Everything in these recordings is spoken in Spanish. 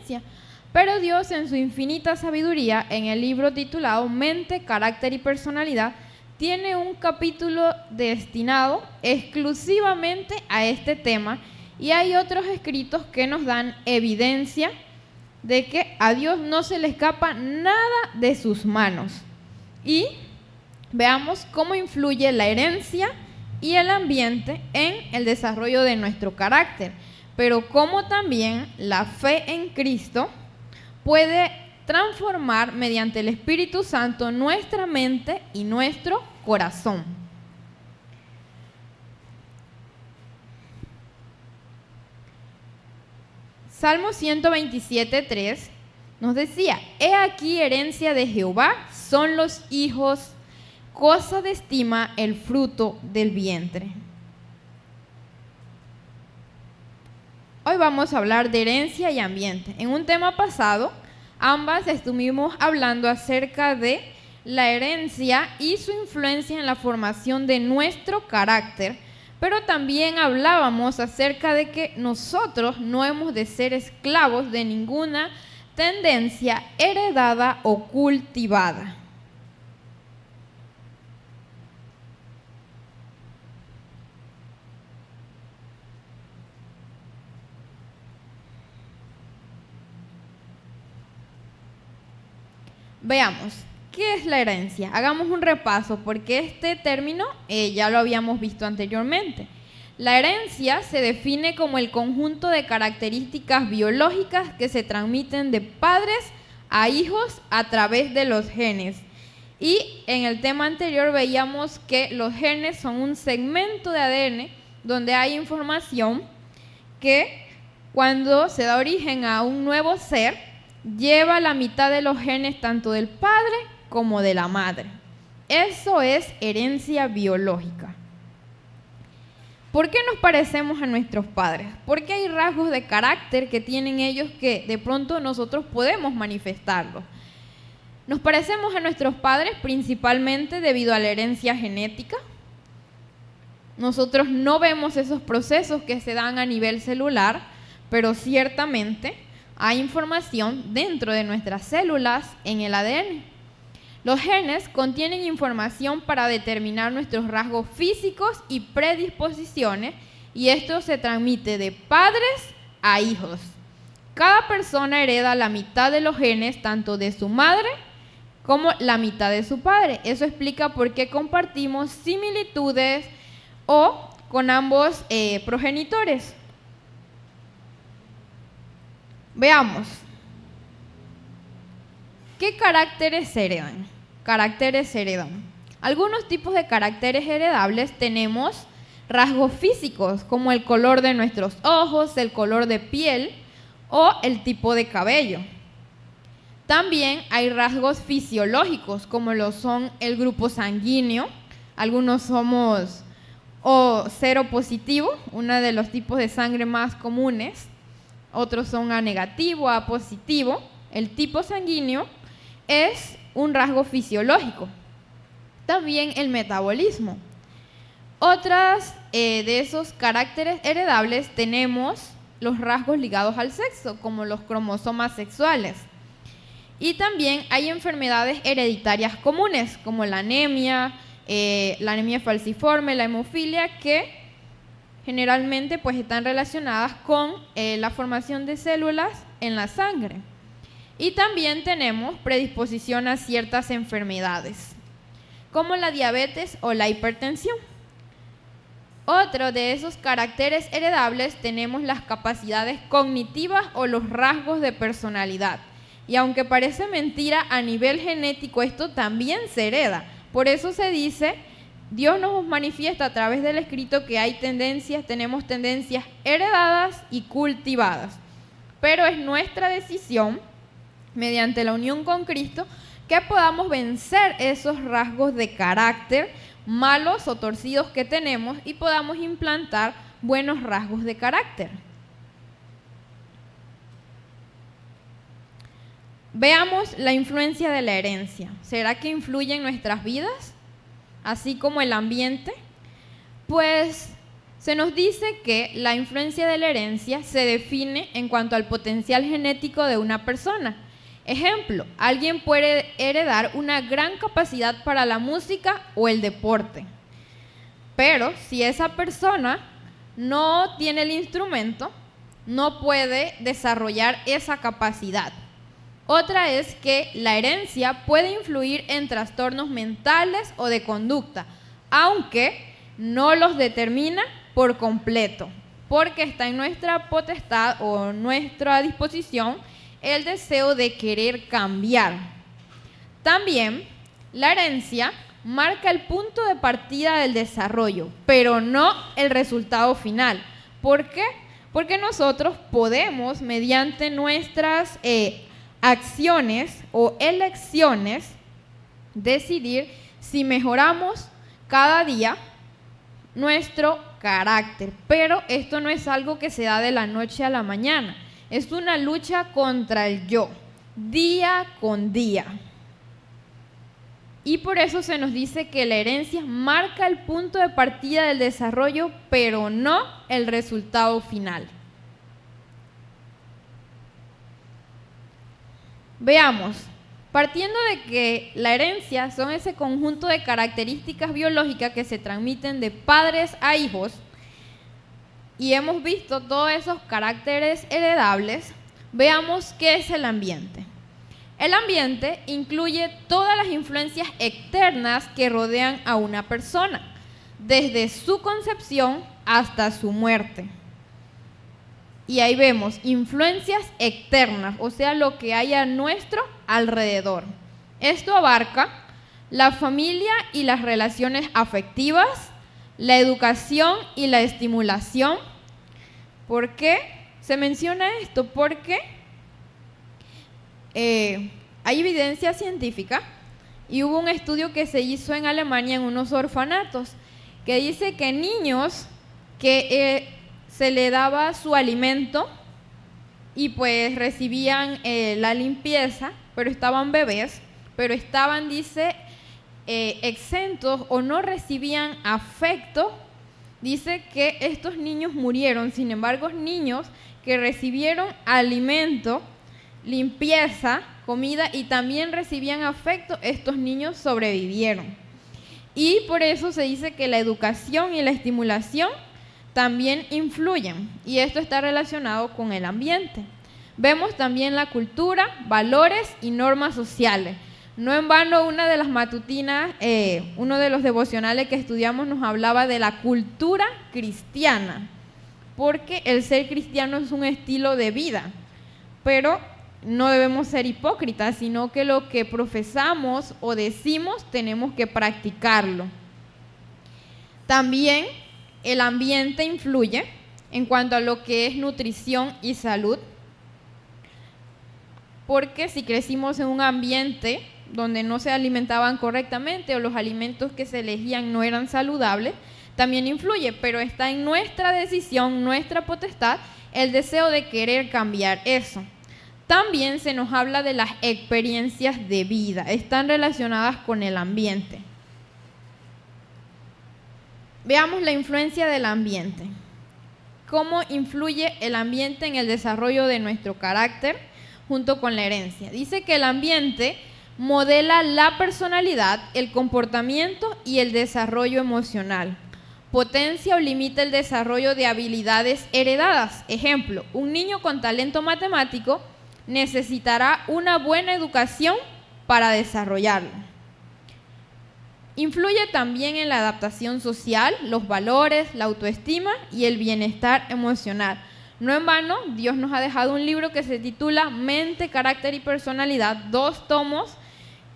herencia. Pero Dios, en su infinita sabiduría, en el libro titulado Mente, Carácter y Personalidad, tiene un capítulo destinado exclusivamente a este tema, y hay otros escritos que nos dan evidencia de que a Dios no se le escapa nada de sus manos. Y veamos cómo influye la herencia y el ambiente en el desarrollo de nuestro carácter, pero cómo también la fe en Cristo puede transformar mediante el Espíritu Santo nuestra mente y nuestro corazón. Salmo 127:3 nos decía: he aquí herencia de Jehová son los hijos, cosa de estima el fruto del vientre. Hoy vamos a hablar de herencia y ambiente. En un tema pasado, ambas estuvimos hablando acerca de la herencia y su influencia en la formación de nuestro carácter, pero también hablábamos acerca de que nosotros no hemos de ser esclavos de ninguna tendencia heredada o cultivada. Veamos, ¿qué es la herencia? Hagamos un repaso porque este término ya lo habíamos visto anteriormente. La herencia se define como el conjunto de características biológicas que se transmiten de padres a hijos a través de los genes. Y en el tema anterior veíamos que los genes son un segmento de ADN donde hay información que cuando se da origen a un nuevo ser, lleva la mitad de los genes tanto del padre como de la madre. Eso es herencia biológica. ¿Por qué nos parecemos a nuestros padres? Porque hay rasgos de carácter que tienen ellos que de pronto nosotros podemos manifestarlos. Nos parecemos a nuestros padres principalmente debido a la herencia genética. Nosotros no vemos esos procesos que se dan a nivel celular, pero ciertamente hay información dentro de nuestras células en el ADN. Los genes contienen información para determinar nuestros rasgos físicos y predisposiciones, y esto se transmite de padres a hijos. Cada persona hereda la mitad de los genes, tanto de su madre como la mitad de su padre. Eso explica por qué compartimos similitudes o con ambos progenitores. Veamos, ¿qué caracteres heredan? Caracteres heredan. Algunos tipos de caracteres heredables tenemos rasgos físicos, como el color de nuestros ojos, el color de piel o el tipo de cabello. También hay rasgos fisiológicos, como lo son el grupo sanguíneo. Algunos somos O cero positivo, uno de los tipos de sangre más comunes. Otros son A negativo, A positivo. El tipo sanguíneo es un rasgo fisiológico. También el metabolismo. Otras de esos caracteres heredables tenemos los rasgos ligados al sexo, como los cromosomas sexuales. Y también hay enfermedades hereditarias comunes, como la anemia falciforme, la hemofilia, que generalmente pues están relacionadas con la formación de células en la sangre. Y también tenemos predisposición a ciertas enfermedades, como la diabetes o la hipertensión. Otro de esos caracteres heredables tenemos las capacidades cognitivas o los rasgos de personalidad. Y aunque parece mentira, a nivel genético esto también se hereda. Por eso se dice, Dios nos manifiesta a través del escrito que hay tenemos tendencias heredadas y cultivadas. Pero es nuestra decisión, mediante la unión con Cristo, que podamos vencer esos rasgos de carácter malos o torcidos que tenemos y podamos implantar buenos rasgos de carácter. Veamos la influencia de la herencia. ¿Será que influye en nuestras vidas, así como el ambiente? Pues Se nos dice que la influencia de la herencia se define en cuanto al potencial genético de una persona. Ejemplo, alguien puede heredar una gran capacidad para la música o el deporte, pero si esa persona no tiene el instrumento, no puede desarrollar esa capacidad. Otra es que la herencia puede influir en trastornos mentales o de conducta, aunque no los determina por completo, porque está en nuestra potestad o nuestra disposición el deseo de querer cambiar. También la herencia marca el punto de partida del desarrollo, pero no el resultado final. ¿Por qué? Porque nosotros podemos, mediante nuestras acciones o elecciones, decidir si mejoramos cada día nuestro carácter. Pero esto no es algo que se da de la noche a la mañana. Es una lucha contra el yo, día con día. Y por eso se nos dice que la herencia marca el punto de partida del desarrollo, pero no el resultado final. Veamos, partiendo de que la herencia son ese conjunto de características biológicas que se transmiten de padres a hijos, y hemos visto todos esos caracteres heredables, veamos qué es el ambiente. El ambiente incluye todas las influencias externas que rodean a una persona, desde su concepción hasta su muerte. Y ahí vemos influencias externas, o sea, lo que hay a nuestro alrededor. Esto abarca la familia y las relaciones afectivas, la educación y la estimulación. ¿Por qué se menciona esto? Porque hay evidencia científica y hubo un estudio que se hizo en Alemania en unos orfanatos que dice que niños que se le daba su alimento y pues recibían la limpieza, pero estaban bebés, pero estaban, dice, exentos o no recibían afecto, dice que estos niños murieron. Sin embargo, niños que recibieron alimento, limpieza, comida y también recibían afecto, estos niños sobrevivieron. Y por eso se dice que la educación y la estimulación también influyen, y esto está relacionado con el ambiente. Vemos también la cultura, valores y normas sociales. No en vano, una de las matutinas, uno de los devocionales que estudiamos nos hablaba de la cultura cristiana, porque el ser cristiano es un estilo de vida, pero no debemos ser hipócritas, sino que lo que profesamos o decimos tenemos que practicarlo. También el ambiente influye en cuanto a lo que es nutrición y salud, porque si crecimos en un ambiente donde no se alimentaban correctamente o los alimentos que se elegían no eran saludables, también influye, pero está en nuestra decisión, nuestra potestad, el deseo de querer cambiar eso. También se nos habla de las experiencias de vida, están relacionadas con el ambiente. Veamos la influencia del ambiente. ¿Cómo influye el ambiente en el desarrollo de nuestro carácter junto con la herencia? Dice que el ambiente modela la personalidad, el comportamiento y el desarrollo emocional. Potencia o limita el desarrollo de habilidades heredadas. Ejemplo, un niño con talento matemático necesitará una buena educación para desarrollarlo. Influye también en la adaptación social, los valores, la autoestima y el bienestar emocional. No en vano, Dios nos ha dejado un libro que se titula Mente, Carácter y Personalidad, 2 tomos,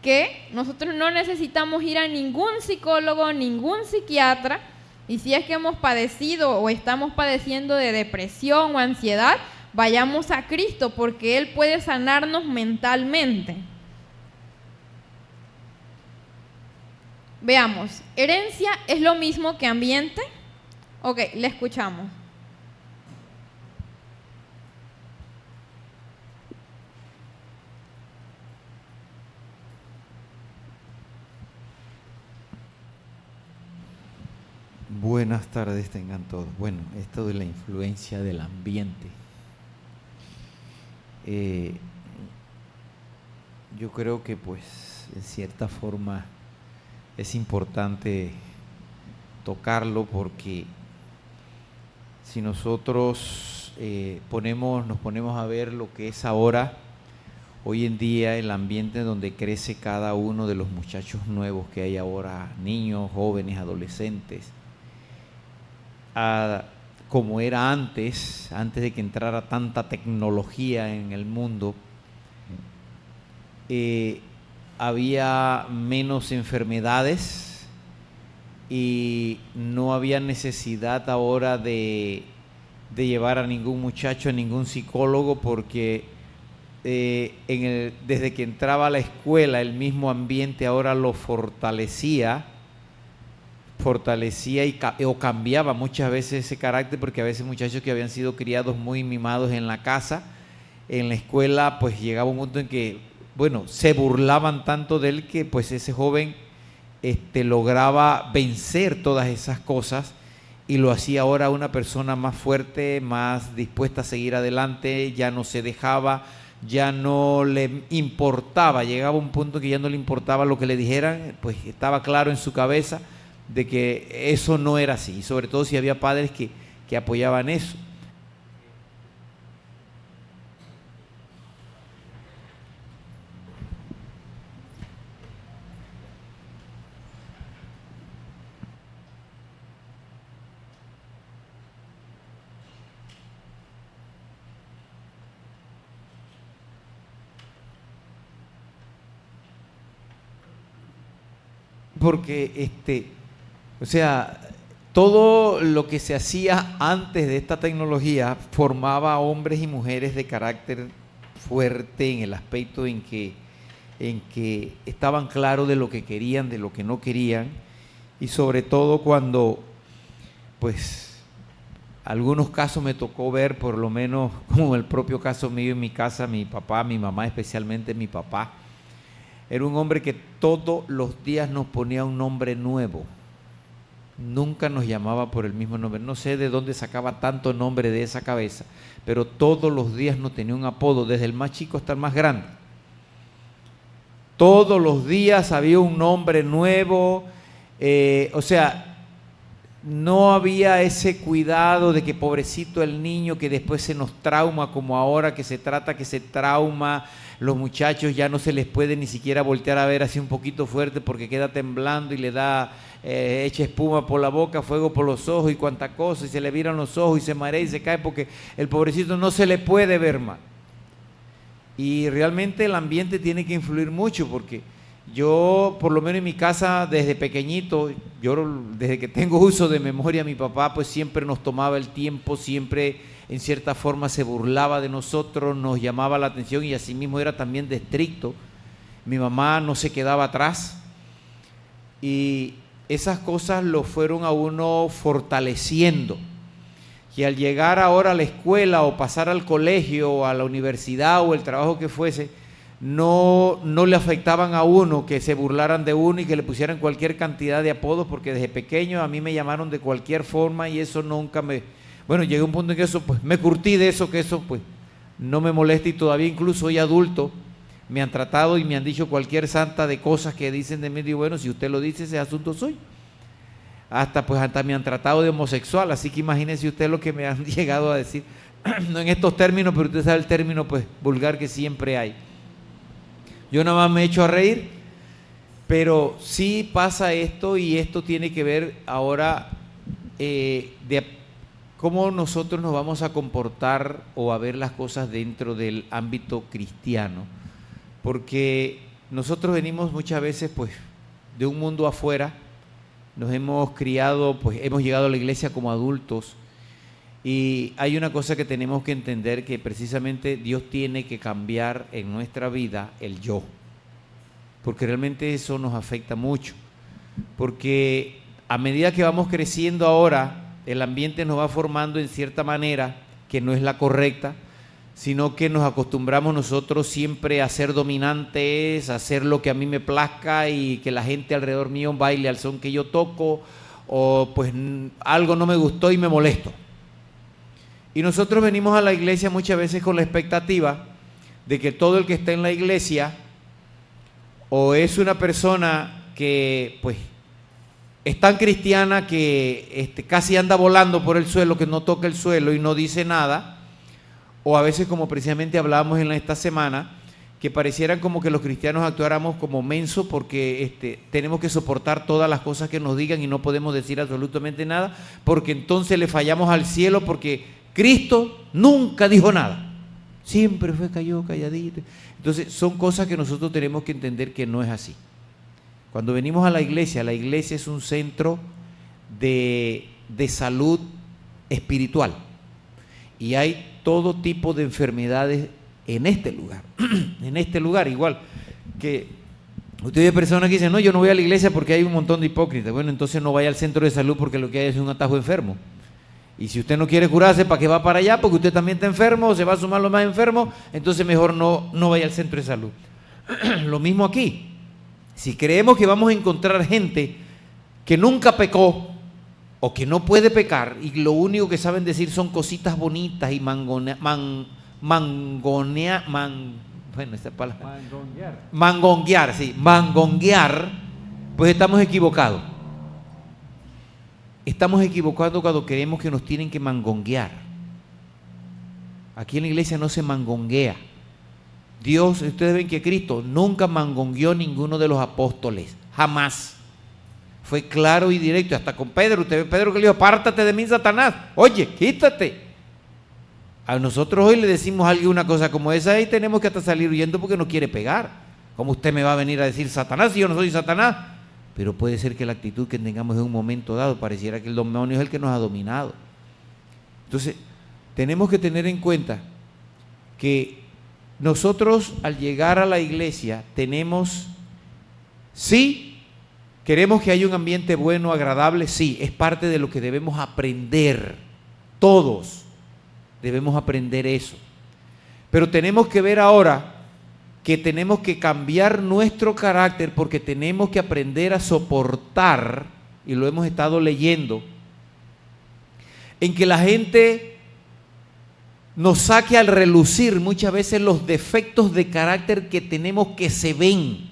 que nosotros no necesitamos ir a ningún psicólogo, ningún psiquiatra, y si es que hemos padecido o estamos padeciendo de depresión o ansiedad, vayamos a Cristo porque Él puede sanarnos mentalmente. Veamos, ¿herencia es lo mismo que ambiente? Ok, le escuchamos. Bueno. Buenas tardes tengan todos. Bueno, esto de la influencia del ambiente. Yo creo que pues en cierta forma es importante tocarlo porque si nosotros nos ponemos a ver lo que es ahora, hoy en día, el ambiente donde crece cada uno de los muchachos nuevos que hay ahora, niños, jóvenes, adolescentes, como era antes de que entrara tanta tecnología en el mundo, había menos enfermedades y no había necesidad ahora de llevar a ningún muchacho a ningún psicólogo porque desde que entraba a la escuela el mismo ambiente ahora lo fortalecía o cambiaba muchas veces ese carácter, porque a veces muchachos que habían sido criados muy mimados en la casa, en la escuela pues llegaba un punto en que, bueno, se burlaban tanto de él que pues ese joven lograba vencer todas esas cosas y lo hacía ahora una persona más fuerte, más dispuesta a seguir adelante, ya no se dejaba, ya no le importaba, llegaba a un punto que ya no le importaba lo que le dijeran, pues estaba claro en su cabeza de que eso no era así, y sobre todo si había padres que apoyaban eso. Porque o sea, todo lo que se hacía antes de esta tecnología formaba hombres y mujeres de carácter fuerte en el aspecto en que estaban claros de lo que querían, de lo que no querían, y sobre todo cuando, pues, algunos casos me tocó ver, por lo menos como el propio caso mío en mi casa, mi papá, mi mamá, especialmente mi papá, era un hombre que todos los días nos ponía un nombre nuevo. Nunca nos llamaba por el mismo nombre. No sé de dónde sacaba tanto nombre de esa cabeza, pero todos los días nos tenía un apodo, desde el más chico hasta el más grande. Todos los días había un nombre nuevo, o sea, no había ese cuidado de que pobrecito el niño que después se nos trauma, como ahora que se trata que se trauma, los muchachos ya no se les puede ni siquiera voltear a ver así un poquito fuerte porque queda temblando y le da echa espuma por la boca, fuego por los ojos y cuanta cosa, y se le viran los ojos y se marea y se cae porque el pobrecito no se le puede ver más. Y realmente el ambiente tiene que influir mucho porque yo, por lo menos en mi casa, desde pequeñito, yo desde que tengo uso de memoria, mi papá pues siempre nos tomaba el tiempo, siempre en cierta forma se burlaba de nosotros, nos llamaba la atención y asimismo era también de estricto. Mi mamá no se quedaba atrás y esas cosas lo fueron a uno fortaleciendo. Y al llegar ahora a la escuela o pasar al colegio o a la universidad o el trabajo que fuese, no le afectaban a uno que se burlaran de uno y que le pusieran cualquier cantidad de apodos, porque desde pequeño a mí me llamaron de cualquier forma y eso nunca me... Bueno, llegué a un punto en que eso, pues me curtí de eso, que eso pues no me molesta y todavía incluso hoy adulto me han tratado y me han dicho cualquier santa de cosas que dicen de mí. Y digo, bueno, si usted lo dice, ese asunto soy. Hasta me han tratado de homosexual, así que imagínese usted lo que me han llegado a decir, no en estos términos, pero usted sabe el término pues vulgar que siempre hay. Yo nada más me echo a reír, pero sí pasa esto y esto tiene que ver ahora de cómo nosotros nos vamos a comportar o a ver las cosas dentro del ámbito cristiano, porque nosotros venimos muchas veces pues de un mundo afuera, nos hemos criado, pues hemos llegado a la iglesia como adultos y hay una cosa que tenemos que entender, que precisamente Dios tiene que cambiar en nuestra vida el yo, porque realmente eso nos afecta mucho, porque a medida que vamos creciendo ahora, el ambiente nos va formando en cierta manera que no es la correcta, sino que nos acostumbramos nosotros siempre a ser dominantes, a hacer lo que a mí me plazca y que la gente alrededor mío baile al son que yo toco, o pues algo no me gustó y me molesto. Y nosotros venimos a la iglesia muchas veces con la expectativa de que todo el que está en la iglesia o es una persona que pues es tan cristiana que casi anda volando por el suelo, que no toca el suelo y no dice nada, o a veces, como precisamente hablábamos en esta semana, que parecieran como que los cristianos actuáramos como mensos porque tenemos que soportar todas las cosas que nos digan y no podemos decir absolutamente nada, porque entonces le fallamos al cielo, porque Cristo nunca dijo nada, siempre cayó calladito. Entonces son cosas que nosotros tenemos que entender que no es así. Cuando venimos a la iglesia es un centro de salud espiritual y hay todo tipo de enfermedades en este lugar. En este lugar, igual que usted ve personas que dicen, no, yo no voy a la iglesia porque hay un montón de hipócritas. Bueno, entonces no vaya al centro de salud porque lo que hay es un atajo enfermo. Y si usted no quiere curarse, ¿para qué va para allá? Porque usted también está enfermo o se va a sumar los más enfermos, entonces mejor no vaya al centro de salud. Lo mismo aquí. Si creemos que vamos a encontrar gente que nunca pecó o que no puede pecar y lo único que saben decir son cositas bonitas y mangonguear, pues estamos equivocados. Estamos equivocados cuando creemos que nos tienen que mangonguear. Aquí en la iglesia no se mangonguea. Dios, ustedes ven que Cristo nunca mangongueó ninguno de los apóstoles, jamás. Fue claro y directo, hasta con Pedro. Usted ve Pedro que le dijo, apártate de mí, Satanás. Oye, quítate. A nosotros hoy le decimos a alguien una cosa como esa y tenemos que hasta salir huyendo porque no quiere pegar. ¿Cómo usted me va a venir a decir Satanás si yo no soy Satanás? Pero puede ser que la actitud que tengamos en un momento dado pareciera que el demonio es el que nos ha dominado. Entonces, tenemos que tener en cuenta que nosotros al llegar a la iglesia tenemos, sí, queremos que haya un ambiente bueno, agradable, sí, es parte de lo que debemos aprender, todos debemos aprender eso. Pero tenemos que ver ahora que tenemos que cambiar nuestro carácter porque tenemos que aprender a soportar, y lo hemos estado leyendo, en que la gente nos saque al relucir muchas veces los defectos de carácter que tenemos que se ven.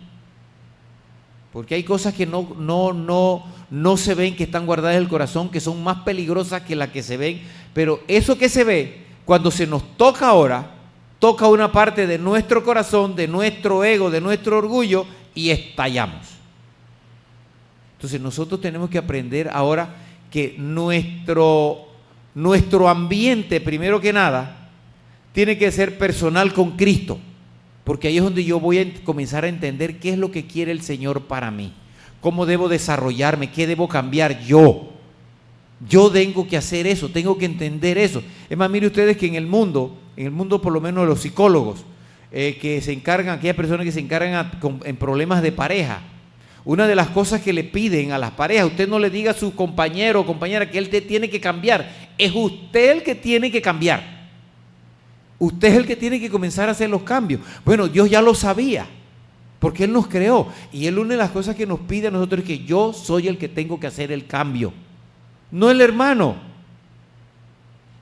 Porque hay cosas que no se ven, que están guardadas en el corazón, que son más peligrosas que las que se ven. Pero eso que se ve, cuando se nos toca ahora, toca una parte de nuestro corazón, de nuestro ego, de nuestro orgullo y estallamos. Entonces nosotros tenemos que aprender ahora que nuestro ambiente, primero que nada, tiene que ser personal con Cristo, porque ahí es donde yo voy a comenzar a entender qué es lo que quiere el Señor para mí, cómo debo desarrollarme, qué debo cambiar yo. Yo tengo que hacer eso, tengo que entender eso. Es más, mire ustedes que en el mundo por lo menos los psicólogos, que se encargan, aquellas personas que se encargan en problemas de pareja, una de las cosas que le piden a las parejas, usted no le diga a su compañero o compañera que él te tiene que cambiar, es usted el que tiene que cambiar. Usted es el que tiene que comenzar a hacer los cambios. Bueno, Dios ya lo sabía, porque Él nos creó. Y Él, una de las cosas que nos pide a nosotros es que yo soy el que tengo que hacer el cambio, no el hermano.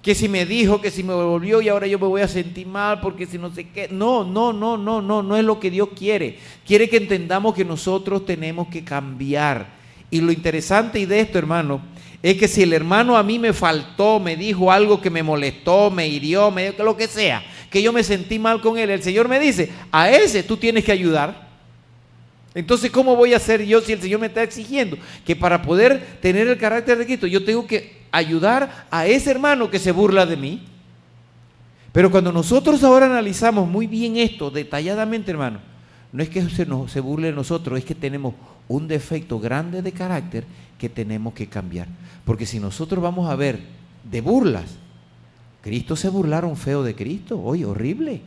Que si me dijo, que si me volvió y ahora yo me voy a sentir mal porque si no sé qué. No es lo que Dios quiere. Quiere que entendamos que nosotros tenemos que cambiar. Y lo interesante de esto, hermano, es que si el hermano a mí me faltó, me dijo algo que me molestó, me hirió, me dijo lo que sea, que yo me sentí mal con él, el Señor me dice, a ese tú tienes que ayudar. Entonces, ¿cómo voy a hacer yo si el Señor me está exigiendo que para poder tener el carácter de Cristo yo tengo que ayudar a ese hermano que se burla de mí? Pero cuando nosotros ahora analizamos muy bien esto detalladamente, hermano, no es que se burle de nosotros, es que tenemos un defecto grande de carácter que tenemos que cambiar. Porque si nosotros vamos a ver de burlas, Cristo se burlaron feo de Cristo, oye, horrible.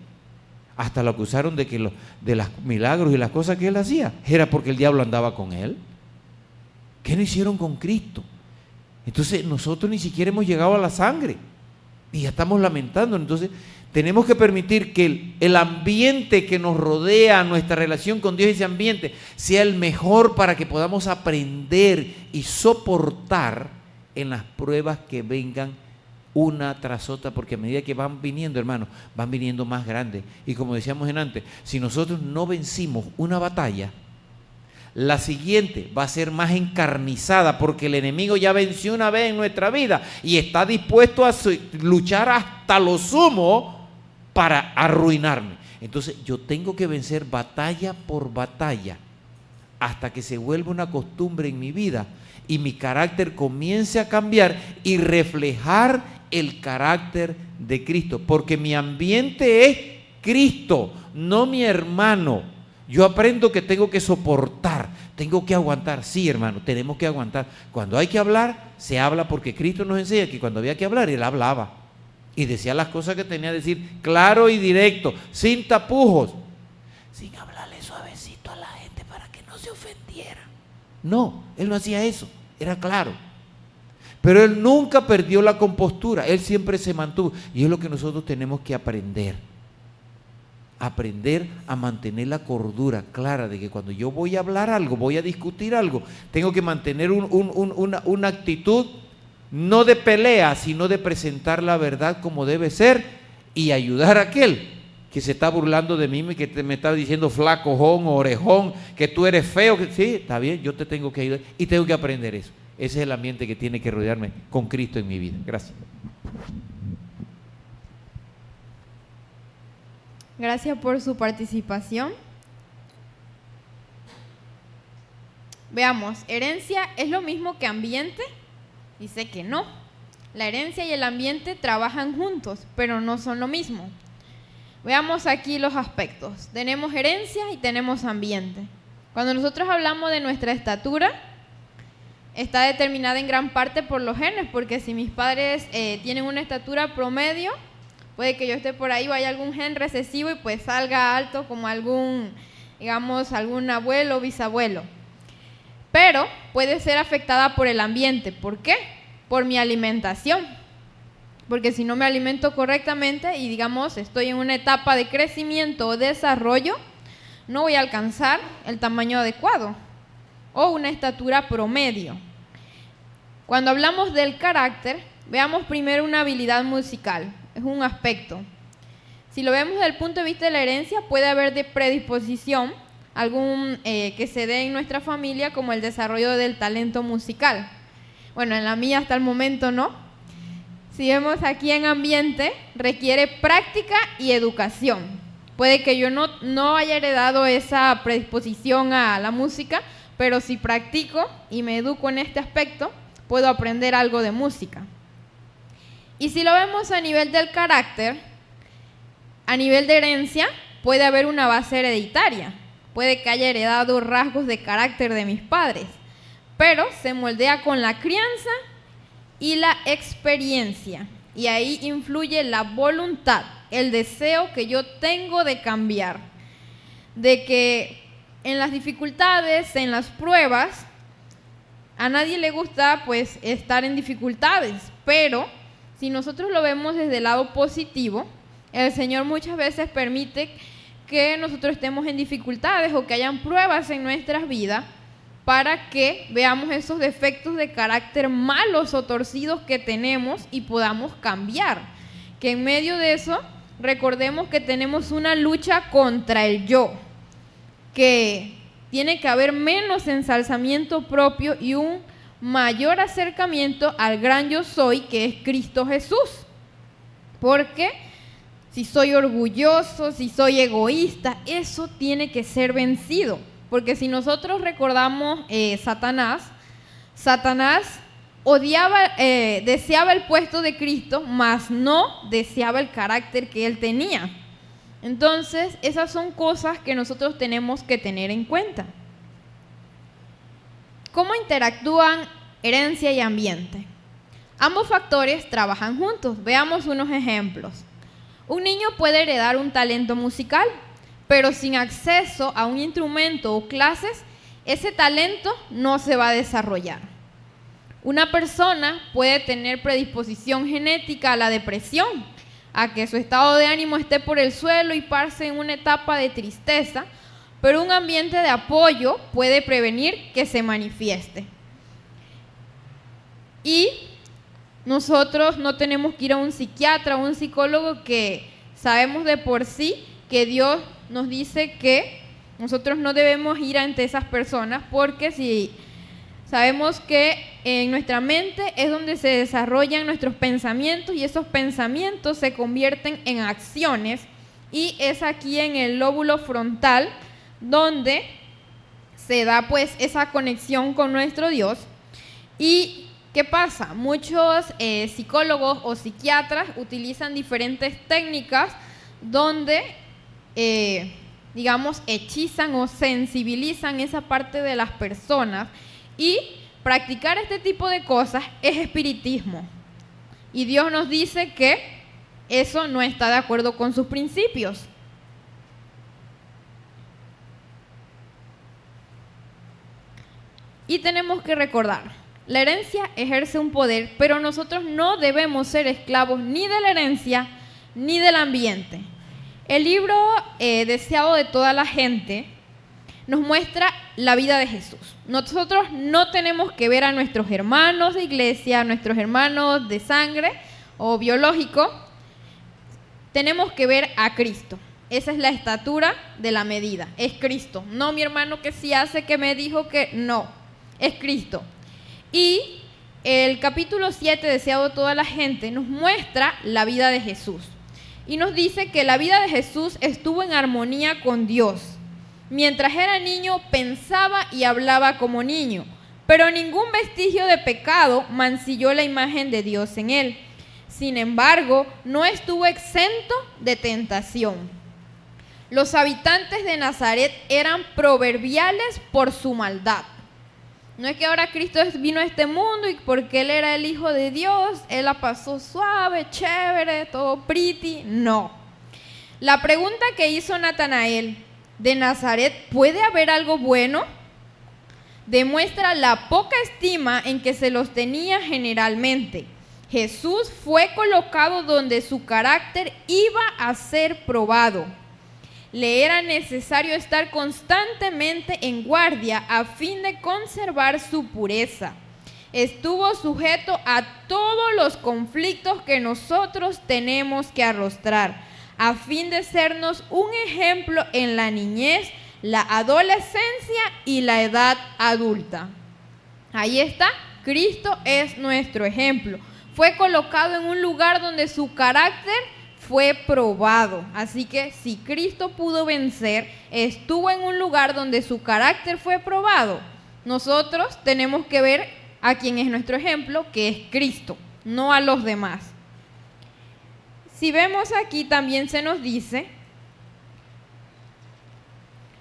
Hasta lo acusaron de que de los milagros y las cosas que él hacía era porque el diablo andaba con él. ¿Qué no hicieron con Cristo? Entonces nosotros ni siquiera hemos llegado a la sangre y ya estamos lamentando. Entonces Tenemos que permitir que el ambiente que nos rodea, nuestra relación con Dios, ese ambiente, sea el mejor para que podamos aprender y soportar en las pruebas que vengan una tras otra, porque a medida que van viniendo, hermanos, van viniendo más grandes. Y como decíamos antes, si nosotros no vencimos una batalla, la siguiente va a ser más encarnizada, porque el enemigo ya venció una vez en nuestra vida y está dispuesto a luchar hasta lo sumo para arruinarme. Entonces yo tengo que vencer batalla por batalla hasta que se vuelva una costumbre en mi vida y mi carácter comience a cambiar y reflejar el carácter de Cristo, porque mi ambiente es Cristo, no mi hermano. Yo aprendo que tengo que soportar, tengo que aguantar. Sí, hermano, tenemos que aguantar. Cuando hay que hablar, se habla, porque Cristo nos enseña que cuando había que hablar, Él hablaba y decía las cosas que tenía que decir, claro y directo, sin tapujos, sin hablarle suavecito a la gente para que no se ofendiera. No, Él no hacía eso, era claro. Pero Él nunca perdió la compostura, Él siempre se mantuvo. Y es lo que nosotros tenemos que aprender a mantener la cordura clara de que cuando yo voy a hablar algo, voy a discutir algo, tengo que mantener una actitud no de pelea, sino de presentar la verdad como debe ser y ayudar a aquel que se está burlando de mí y que me está diciendo flacojón o orejón, que tú eres feo. Sí, está bien, yo te tengo que ayudar y tengo que aprender eso. Ese es el ambiente que tiene que rodearme con Cristo en mi vida. Gracias. Gracias por su participación. Veamos, ¿herencia es lo mismo que ambiente? Dice que no. La herencia y el ambiente trabajan juntos, pero no son lo mismo. Veamos aquí los aspectos. Tenemos herencia y tenemos ambiente. Cuando nosotros hablamos de nuestra estatura, está determinada en gran parte por los genes, porque si mis padres tienen una estatura promedio, puede que yo esté por ahí, vaya algún gen recesivo y pues salga alto como algún abuelo o bisabuelo. Pero puede ser afectada por el ambiente. ¿Por qué? Por mi alimentación. Porque si no me alimento correctamente y digamos estoy en una etapa de crecimiento o desarrollo, no voy a alcanzar el tamaño adecuado o una estatura promedio. Cuando hablamos del carácter, veamos primero una habilidad musical. Es un aspecto. Si lo vemos desde el punto de vista de la herencia, puede haber de predisposición algún que se dé en nuestra familia, como el desarrollo del talento musical. Bueno, en la mía hasta el momento no. Si vemos aquí en ambiente, requiere práctica y educación. Puede que yo no haya heredado esa predisposición a la música, pero si practico y me educo en este aspecto, puedo aprender algo de música. Y si lo vemos a nivel del carácter, a nivel de herencia, puede haber una base hereditaria. Puede que haya heredado rasgos de carácter de mis padres, pero se moldea con la crianza y la experiencia. Y ahí influye la voluntad, el deseo que yo tengo de cambiar. De que en las dificultades, en las pruebas, a nadie le gusta pues estar en dificultades, pero si nosotros lo vemos desde el lado positivo, el Señor muchas veces permite que nosotros estemos en dificultades o que hayan pruebas en nuestras vidas para que veamos esos defectos de carácter malos o torcidos que tenemos y podamos cambiar. Que en medio de eso recordemos que tenemos una lucha contra el yo, que tiene que haber menos ensalzamiento propio y un mayor acercamiento al gran yo soy, que es Cristo Jesús. Porque si soy orgulloso, si soy egoísta, eso tiene que ser vencido. Porque si nosotros recordamos Satanás deseaba el puesto de Cristo, mas no deseaba el carácter que él tenía. Entonces, esas son cosas que nosotros tenemos que tener en cuenta. ¿Cómo interactúan herencia y ambiente? Ambos factores trabajan juntos. Veamos unos ejemplos. Un niño puede heredar un talento musical, pero sin acceso a un instrumento o clases, ese talento no se va a desarrollar. Una persona puede tener predisposición genética a la depresión, a que su estado de ánimo esté por el suelo y pase en una etapa de tristeza, pero un ambiente de apoyo puede prevenir que se manifieste. Y nosotros no tenemos que ir a un psiquiatra o un psicólogo, que sabemos de por sí que Dios nos dice que nosotros no debemos ir ante esas personas, porque si sabemos que en nuestra mente es donde se desarrollan nuestros pensamientos, y esos pensamientos se convierten en acciones, y es aquí en el lóbulo frontal donde se da pues esa conexión con nuestro Dios. ¿Y qué pasa? Muchos psicólogos o psiquiatras utilizan diferentes técnicas donde, digamos, hechizan o sensibilizan esa parte de las personas, y practicar este tipo de cosas es espiritismo. Y Dios nos dice que eso no está de acuerdo con sus principios. Y tenemos que recordar, la herencia ejerce un poder, pero nosotros no debemos ser esclavos ni de la herencia ni del ambiente. El libro Deseado de toda la gente nos muestra la vida de Jesús. Nosotros no tenemos que ver a nuestros hermanos de iglesia, a nuestros hermanos de sangre o biológico. Tenemos que ver a Cristo. Esa es la estatura de la medida, es Cristo. No mi hermano que sí hace, que me dijo que no, es Cristo. Y el capítulo 7, Deseado de toda la gente, nos muestra la vida de Jesús. Y nos dice que la vida de Jesús estuvo en armonía con Dios. Mientras era niño, pensaba y hablaba como niño, pero ningún vestigio de pecado mancilló la imagen de Dios en él. Sin embargo, no estuvo exento de tentación. Los habitantes de Nazaret eran proverbiales por su maldad. No es que ahora Cristo vino a este mundo y porque Él era el Hijo de Dios, Él la pasó suave, chévere, todo pretty. No. La pregunta que hizo Natanael: ¿de Nazaret puede haber algo bueno?, demuestra la poca estima en que se los tenía generalmente. Jesús fue colocado donde su carácter iba a ser probado. Le era necesario estar constantemente en guardia a fin de conservar su pureza. Estuvo sujeto a todos los conflictos que nosotros tenemos que arrostrar, a fin de sernos un ejemplo en la niñez, la adolescencia y la edad adulta. Ahí está, Cristo es nuestro ejemplo. Fue colocado en un lugar donde su carácter fue probado. Así que si Cristo pudo vencer, estuvo en un lugar donde su carácter fue probado, nosotros tenemos que ver a quien es nuestro ejemplo, que es Cristo, no a los demás. Si vemos aquí, también se nos dice: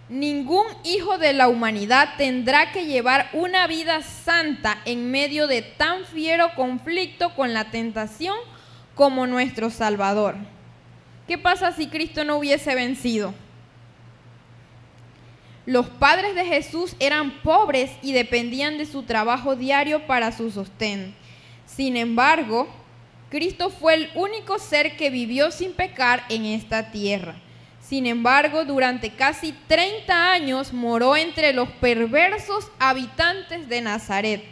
ningún hijo de la humanidad tendrá que llevar una vida santa en medio de tan fiero conflicto con la tentación como nuestro Salvador. ¿Qué pasa si Cristo no hubiese vencido? Los padres de Jesús eran pobres y dependían de su trabajo diario para su sostén. Sin embargo, Cristo fue el único ser que vivió sin pecar en esta tierra. Sin embargo, durante casi 30 años moró entre los perversos habitantes de Nazaret.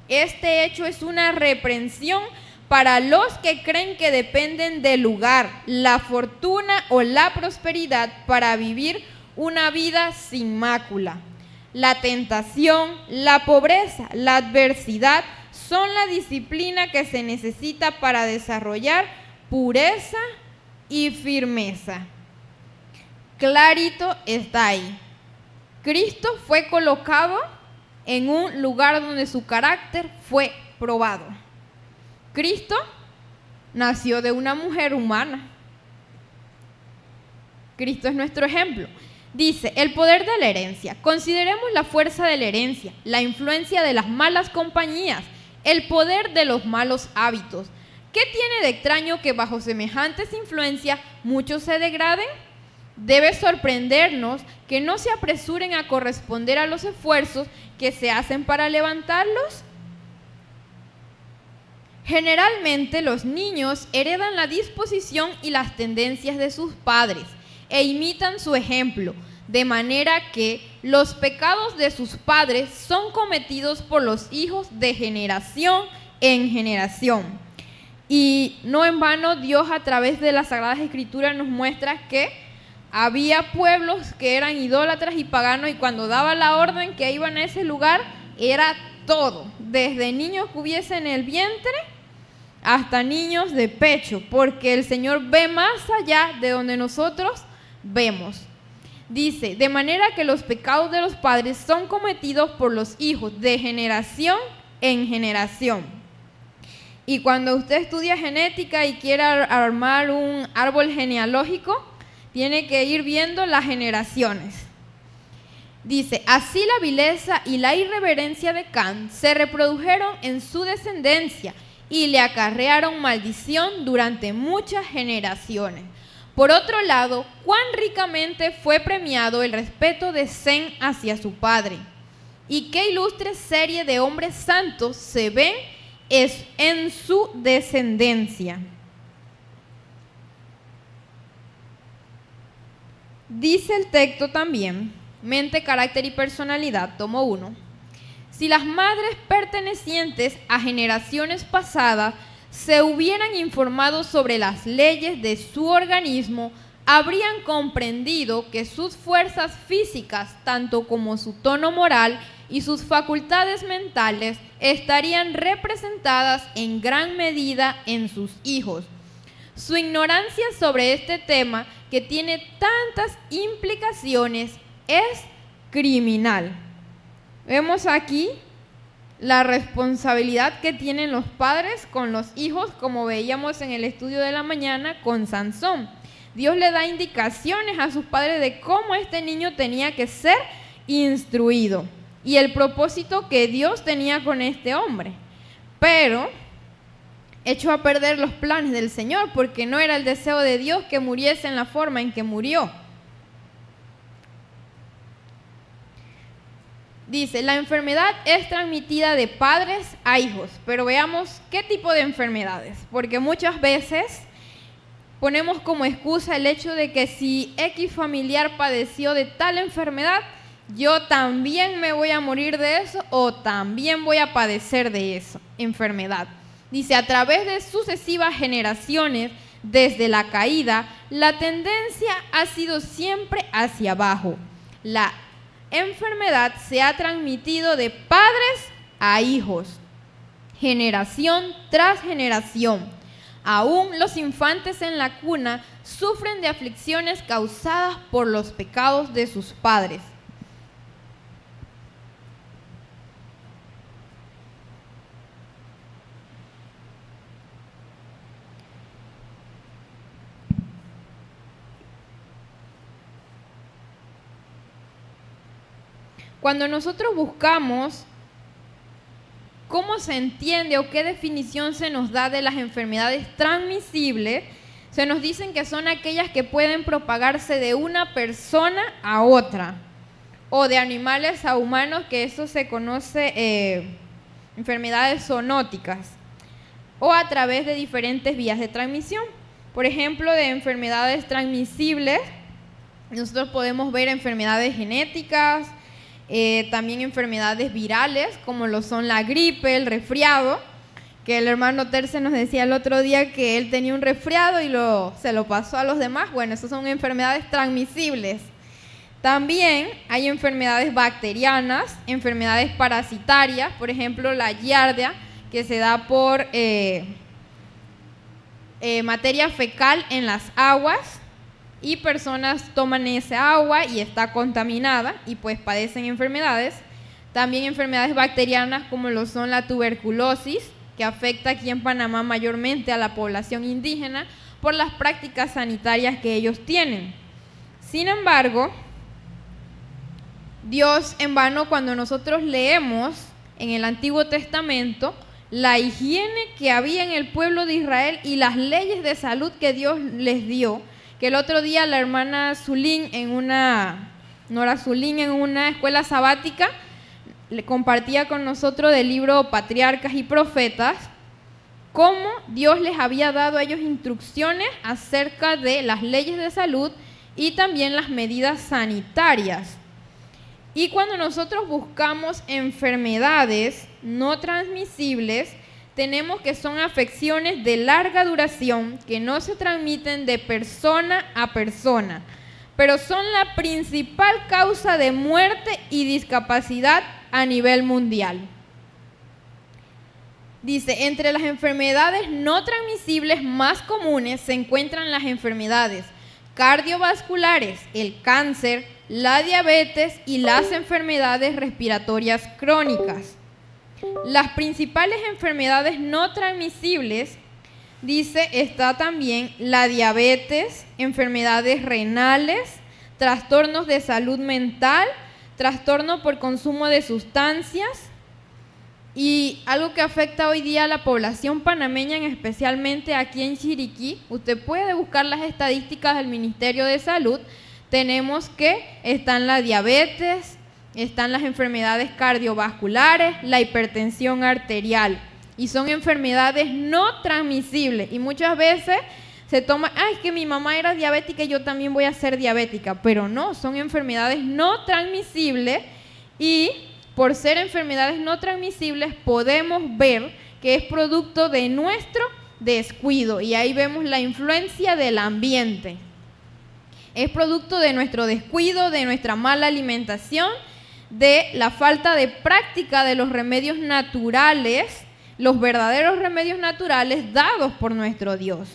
Este hecho es una reprensión para los que creen que dependen del lugar, la fortuna o la prosperidad para vivir una vida sin mácula. La tentación, la pobreza, la adversidad son la disciplina que se necesita para desarrollar pureza y firmeza. Clarito está ahí. Cristo fue colocado en un lugar donde su carácter fue probado. Cristo nació de una mujer humana. Cristo es nuestro ejemplo. Dice, el poder de la herencia. Consideremos la fuerza de la herencia, la influencia de las malas compañías, el poder de los malos hábitos. ¿Qué tiene de extraño que bajo semejantes influencias muchos se degraden? Debe sorprendernos que no se apresuren a corresponder a los esfuerzos que se hacen para levantarlos. Generalmente los niños heredan la disposición y las tendencias de sus padres e imitan su ejemplo, de manera que los pecados de sus padres son cometidos por los hijos de generación en generación. Y no en vano Dios a través de las Sagradas Escrituras nos muestra que había pueblos que eran idólatras y paganos, y cuando daba la orden que iban a ese lugar era todo, desde niños que hubiese en el vientre hasta niños de pecho, porque el Señor ve más allá de donde nosotros vemos. Dice, de manera que los pecados de los padres son cometidos por los hijos de generación en generación. Y cuando usted estudia genética y quiere armar un árbol genealógico, tiene que ir viendo las generaciones. Dice, así la vileza y la irreverencia de Can se reprodujeron en su descendencia y le acarrearon maldición durante muchas generaciones. Por otro lado, cuán ricamente fue premiado el respeto de Sem hacia su padre, y qué ilustre serie de hombres santos se ven en su descendencia. Dice el texto también, mente, carácter y personalidad, tomo 1. Si las madres pertenecientes a generaciones pasadas se hubieran informado sobre las leyes de su organismo, habrían comprendido que sus fuerzas físicas, tanto como su tono moral y sus facultades mentales, estarían representadas en gran medida en sus hijos. Su ignorancia sobre este tema, que tiene tantas implicaciones, es criminal. Vemos aquí la responsabilidad que tienen los padres con los hijos, como veíamos en el estudio de la mañana con Sansón. Dios le da indicaciones a sus padres de cómo este niño tenía que ser instruido y el propósito que Dios tenía con este hombre. Pero echó a perder los planes del Señor, porque no era el deseo de Dios que muriese en la forma en que murió. Dice, la enfermedad es transmitida de padres a hijos, pero veamos qué tipo de enfermedades, porque muchas veces ponemos como excusa el hecho de que si X familiar padeció de tal enfermedad, yo también me voy a morir de eso o también voy a padecer de esa enfermedad. Dice, a través de sucesivas generaciones, desde la caída, la tendencia ha sido siempre hacia abajo. La enfermedad se ha transmitido de padres a hijos, generación tras generación. Aún los infantes en la cuna sufren de aflicciones causadas por los pecados de sus padres. Cuando nosotros buscamos cómo se entiende o qué definición se nos da de las enfermedades transmisibles, se nos dicen que son aquellas que pueden propagarse de una persona a otra o de animales a humanos, que eso se conoce enfermedades zoonóticas, o a través de diferentes vías de transmisión. Por ejemplo, de enfermedades transmisibles, nosotros podemos ver enfermedades genéticas, también enfermedades virales, como lo son la gripe, el resfriado, que el hermano Terce nos decía el otro día que él tenía un resfriado y se lo pasó a los demás. Bueno, esas son enfermedades transmisibles. También hay enfermedades bacterianas, enfermedades parasitarias, por ejemplo la giardia, que se da por materia fecal en las aguas, y personas toman esa agua y está contaminada y pues padecen enfermedades. También enfermedades bacterianas como lo son la tuberculosis, que afecta aquí en Panamá mayormente a la población indígena por las prácticas sanitarias que ellos tienen. Sin embargo, Dios en vano, cuando nosotros leemos en el Antiguo Testamento la higiene que había en el pueblo de Israel y las leyes de salud que Dios les dio, que el otro día la hermana Zulín Nora Zulín en una escuela sabática le compartía con nosotros del libro Patriarcas y Profetas, cómo Dios les había dado a ellos instrucciones acerca de las leyes de salud y también las medidas sanitarias. Y cuando nosotros buscamos enfermedades no transmisibles, tenemos que son afecciones de larga duración que no se transmiten de persona a persona, pero son la principal causa de muerte y discapacidad a nivel mundial. Dice, entre las enfermedades no transmisibles más comunes se encuentran las enfermedades cardiovasculares, el cáncer, la diabetes y las enfermedades respiratorias crónicas. Las principales enfermedades no transmisibles, dice, está también la diabetes, enfermedades renales, trastornos de salud mental, trastorno por consumo de sustancias. Y algo que afecta hoy día a la población panameña, especialmente aquí en Chiriquí, usted puede buscar las estadísticas del Ministerio de Salud. Tenemos que están la diabetes, están las enfermedades cardiovasculares, la hipertensión arterial, y son enfermedades no transmisibles. Y muchas veces se toma, es que mi mamá era diabética y yo también voy a ser diabética, pero no, son enfermedades no transmisibles, y por ser enfermedades no transmisibles podemos ver que es producto de nuestro descuido, y ahí vemos la influencia del ambiente. Es producto de nuestro descuido, de nuestra mala alimentación, de la falta de práctica de los remedios naturales, los verdaderos remedios naturales dados por nuestro Dios.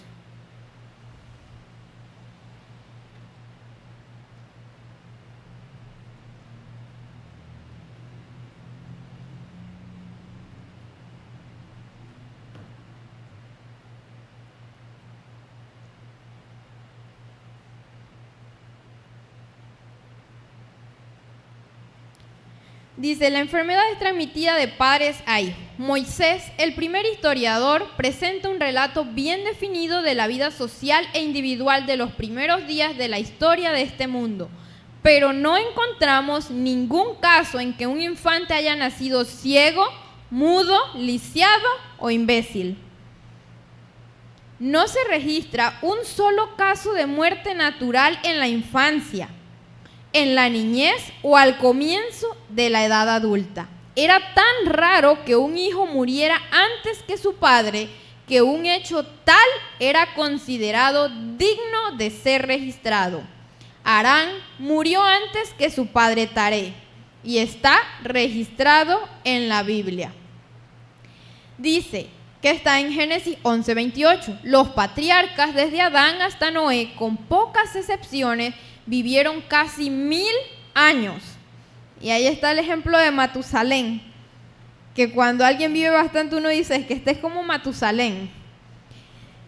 Dice, la enfermedad es transmitida de padres a hijos. Moisés, el primer historiador, presenta un relato bien definido de la vida social e individual de los primeros días de la historia de este mundo, pero no encontramos ningún caso en que un infante haya nacido ciego, mudo, lisiado o imbécil. No se registra un solo caso de muerte natural en la infancia, en la niñez o al comienzo de la edad adulta. Era tan raro que un hijo muriera antes que su padre, que un hecho tal era considerado digno de ser registrado. Harán murió antes que su padre Taré, y está registrado en la Biblia. Dice que está en Génesis 11:28. Los patriarcas desde Adán hasta Noé, con pocas excepciones, vivieron casi 1000 años. Y ahí está el ejemplo de Matusalén, que cuando alguien vive bastante uno dice, es que este es como Matusalén.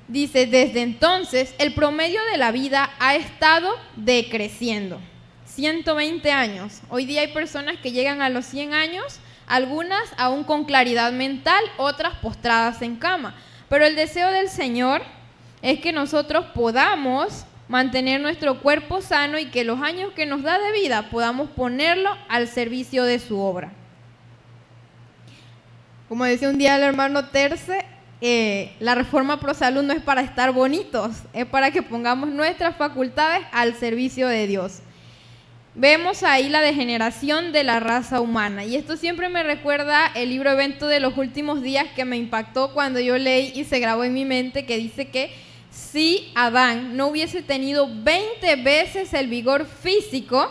Dice, desde entonces el promedio de la vida ha estado decreciendo. 120 años. Hoy día hay personas que llegan a los 100 años, algunas aún con claridad mental, otras postradas en cama. Pero el deseo del Señor es que nosotros podamos mantener nuestro cuerpo sano y que los años que nos da de vida podamos ponerlo al servicio de su obra. Como decía un día el hermano Terce, la reforma pro salud no es para estar bonitos, es para que pongamos nuestras facultades al servicio de Dios. Vemos ahí la degeneración de la raza humana, y esto siempre me recuerda el libro Evento de los Últimos Días, que me impactó cuando yo leí y se grabó en mi mente, que dice que si Adán no hubiese tenido 20 veces el vigor físico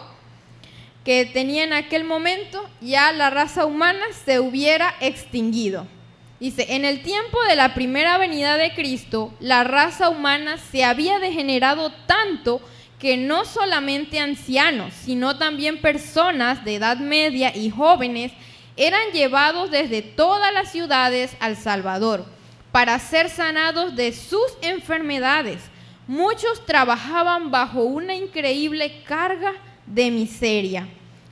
que tenía en aquel momento, ya la raza humana se hubiera extinguido. Dice, en el tiempo de la primera venida de Cristo, la raza humana se había degenerado tanto que no solamente ancianos, sino también personas de edad media y jóvenes eran llevados desde todas las ciudades al Salvador para ser sanados de sus enfermedades. Muchos trabajaban bajo una increíble carga de miseria,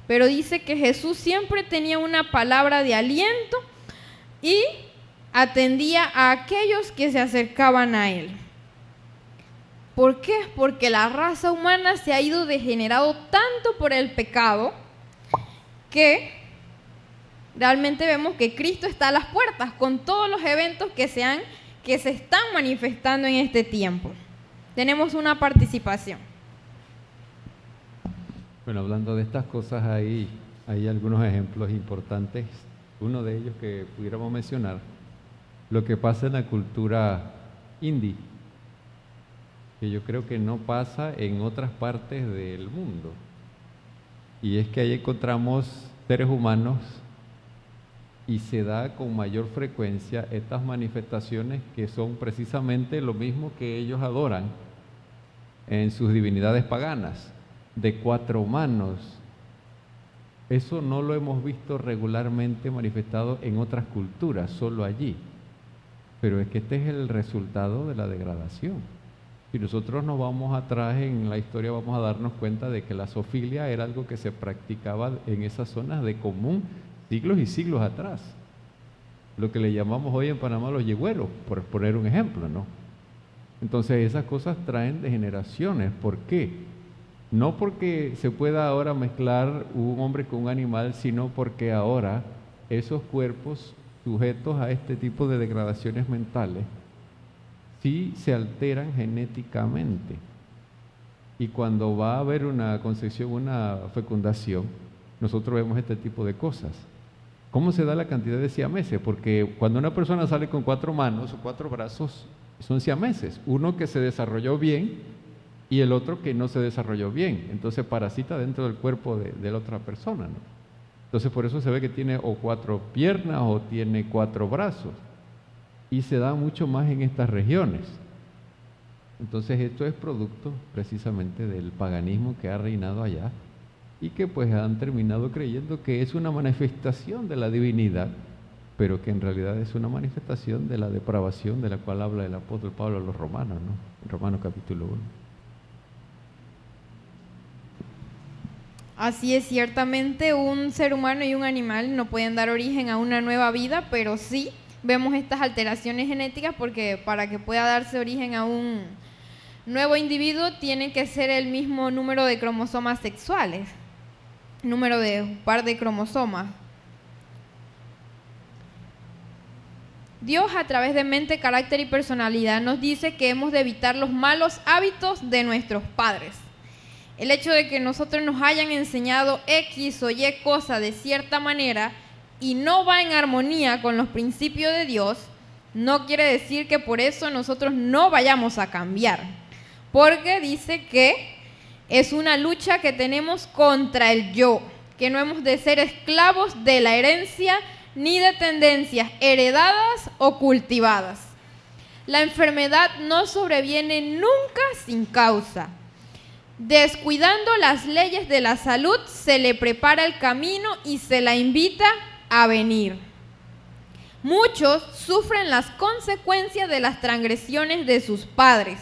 pero dice que Jesús siempre tenía una palabra de aliento y atendía a aquellos que se acercaban a Él. ¿Por qué? Porque la raza humana se ha ido degenerando tanto por el pecado que realmente vemos que Cristo está a las puertas con todos los eventos que se han que se están manifestando en este tiempo. Tenemos una participación. Bueno, hablando de estas cosas, hay algunos ejemplos importantes. Uno de ellos que pudiéramos mencionar, lo que pasa en la cultura indie, que yo creo que no pasa en otras partes del mundo. Y es que ahí encontramos seres humanos y se da con mayor frecuencia estas manifestaciones que son precisamente lo mismo que ellos adoran en sus divinidades paganas, de 4 manos. Eso no lo hemos visto regularmente manifestado en otras culturas, solo allí. Pero es que este es el resultado de la degradación. Si nosotros nos vamos atrás en la historia, vamos a darnos cuenta de que la zoofilia era algo que se practicaba en esas zonas de común siglos y siglos atrás. Lo que le llamamos hoy en Panamá los yegüeros, por poner un ejemplo, ¿no? Entonces esas cosas traen de generaciones. ¿Por qué? No porque se pueda ahora mezclar un hombre con un animal, sino porque ahora esos cuerpos sujetos a este tipo de degradaciones mentales sí se alteran genéticamente. Y cuando va a haber una concepción, una fecundación, nosotros vemos este tipo de cosas. ¿Cómo se da la cantidad de siameses? Porque cuando una persona sale con 4 manos o 4 brazos, son siameses. Uno que se desarrolló bien y el otro que no se desarrolló bien. Entonces parasita dentro del cuerpo de la otra persona, ¿no? Entonces por eso se ve que tiene o 4 piernas o tiene 4 brazos. Y se da mucho más en estas regiones. Entonces esto es producto precisamente del paganismo que ha reinado allá y que pues han terminado creyendo que es una manifestación de la divinidad, pero que en realidad es una manifestación de la depravación de la cual habla el apóstol Pablo a los romanos, ¿no? En Romanos capítulo 1. Así es, ciertamente un ser humano y un animal no pueden dar origen a una nueva vida, pero sí vemos estas alteraciones genéticas porque para que pueda darse origen a un nuevo individuo tiene que ser el mismo número de cromosomas sexuales, número de un par de cromosomas. Dios, a través de mente, carácter y personalidad, nos dice que hemos de evitar los malos hábitos de nuestros padres. El hecho de que nosotros nos hayan enseñado X o Y cosa de cierta manera y no va en armonía con los principios de Dios, no quiere decir que por eso nosotros no vayamos a cambiar. Porque dice que es una lucha que tenemos contra el yo, que no hemos de ser esclavos de la herencia ni de tendencias heredadas o cultivadas. La enfermedad no sobreviene nunca sin causa. Descuidando las leyes de la salud, se le prepara el camino y se la invita a venir. Muchos sufren las consecuencias de las transgresiones de sus padres.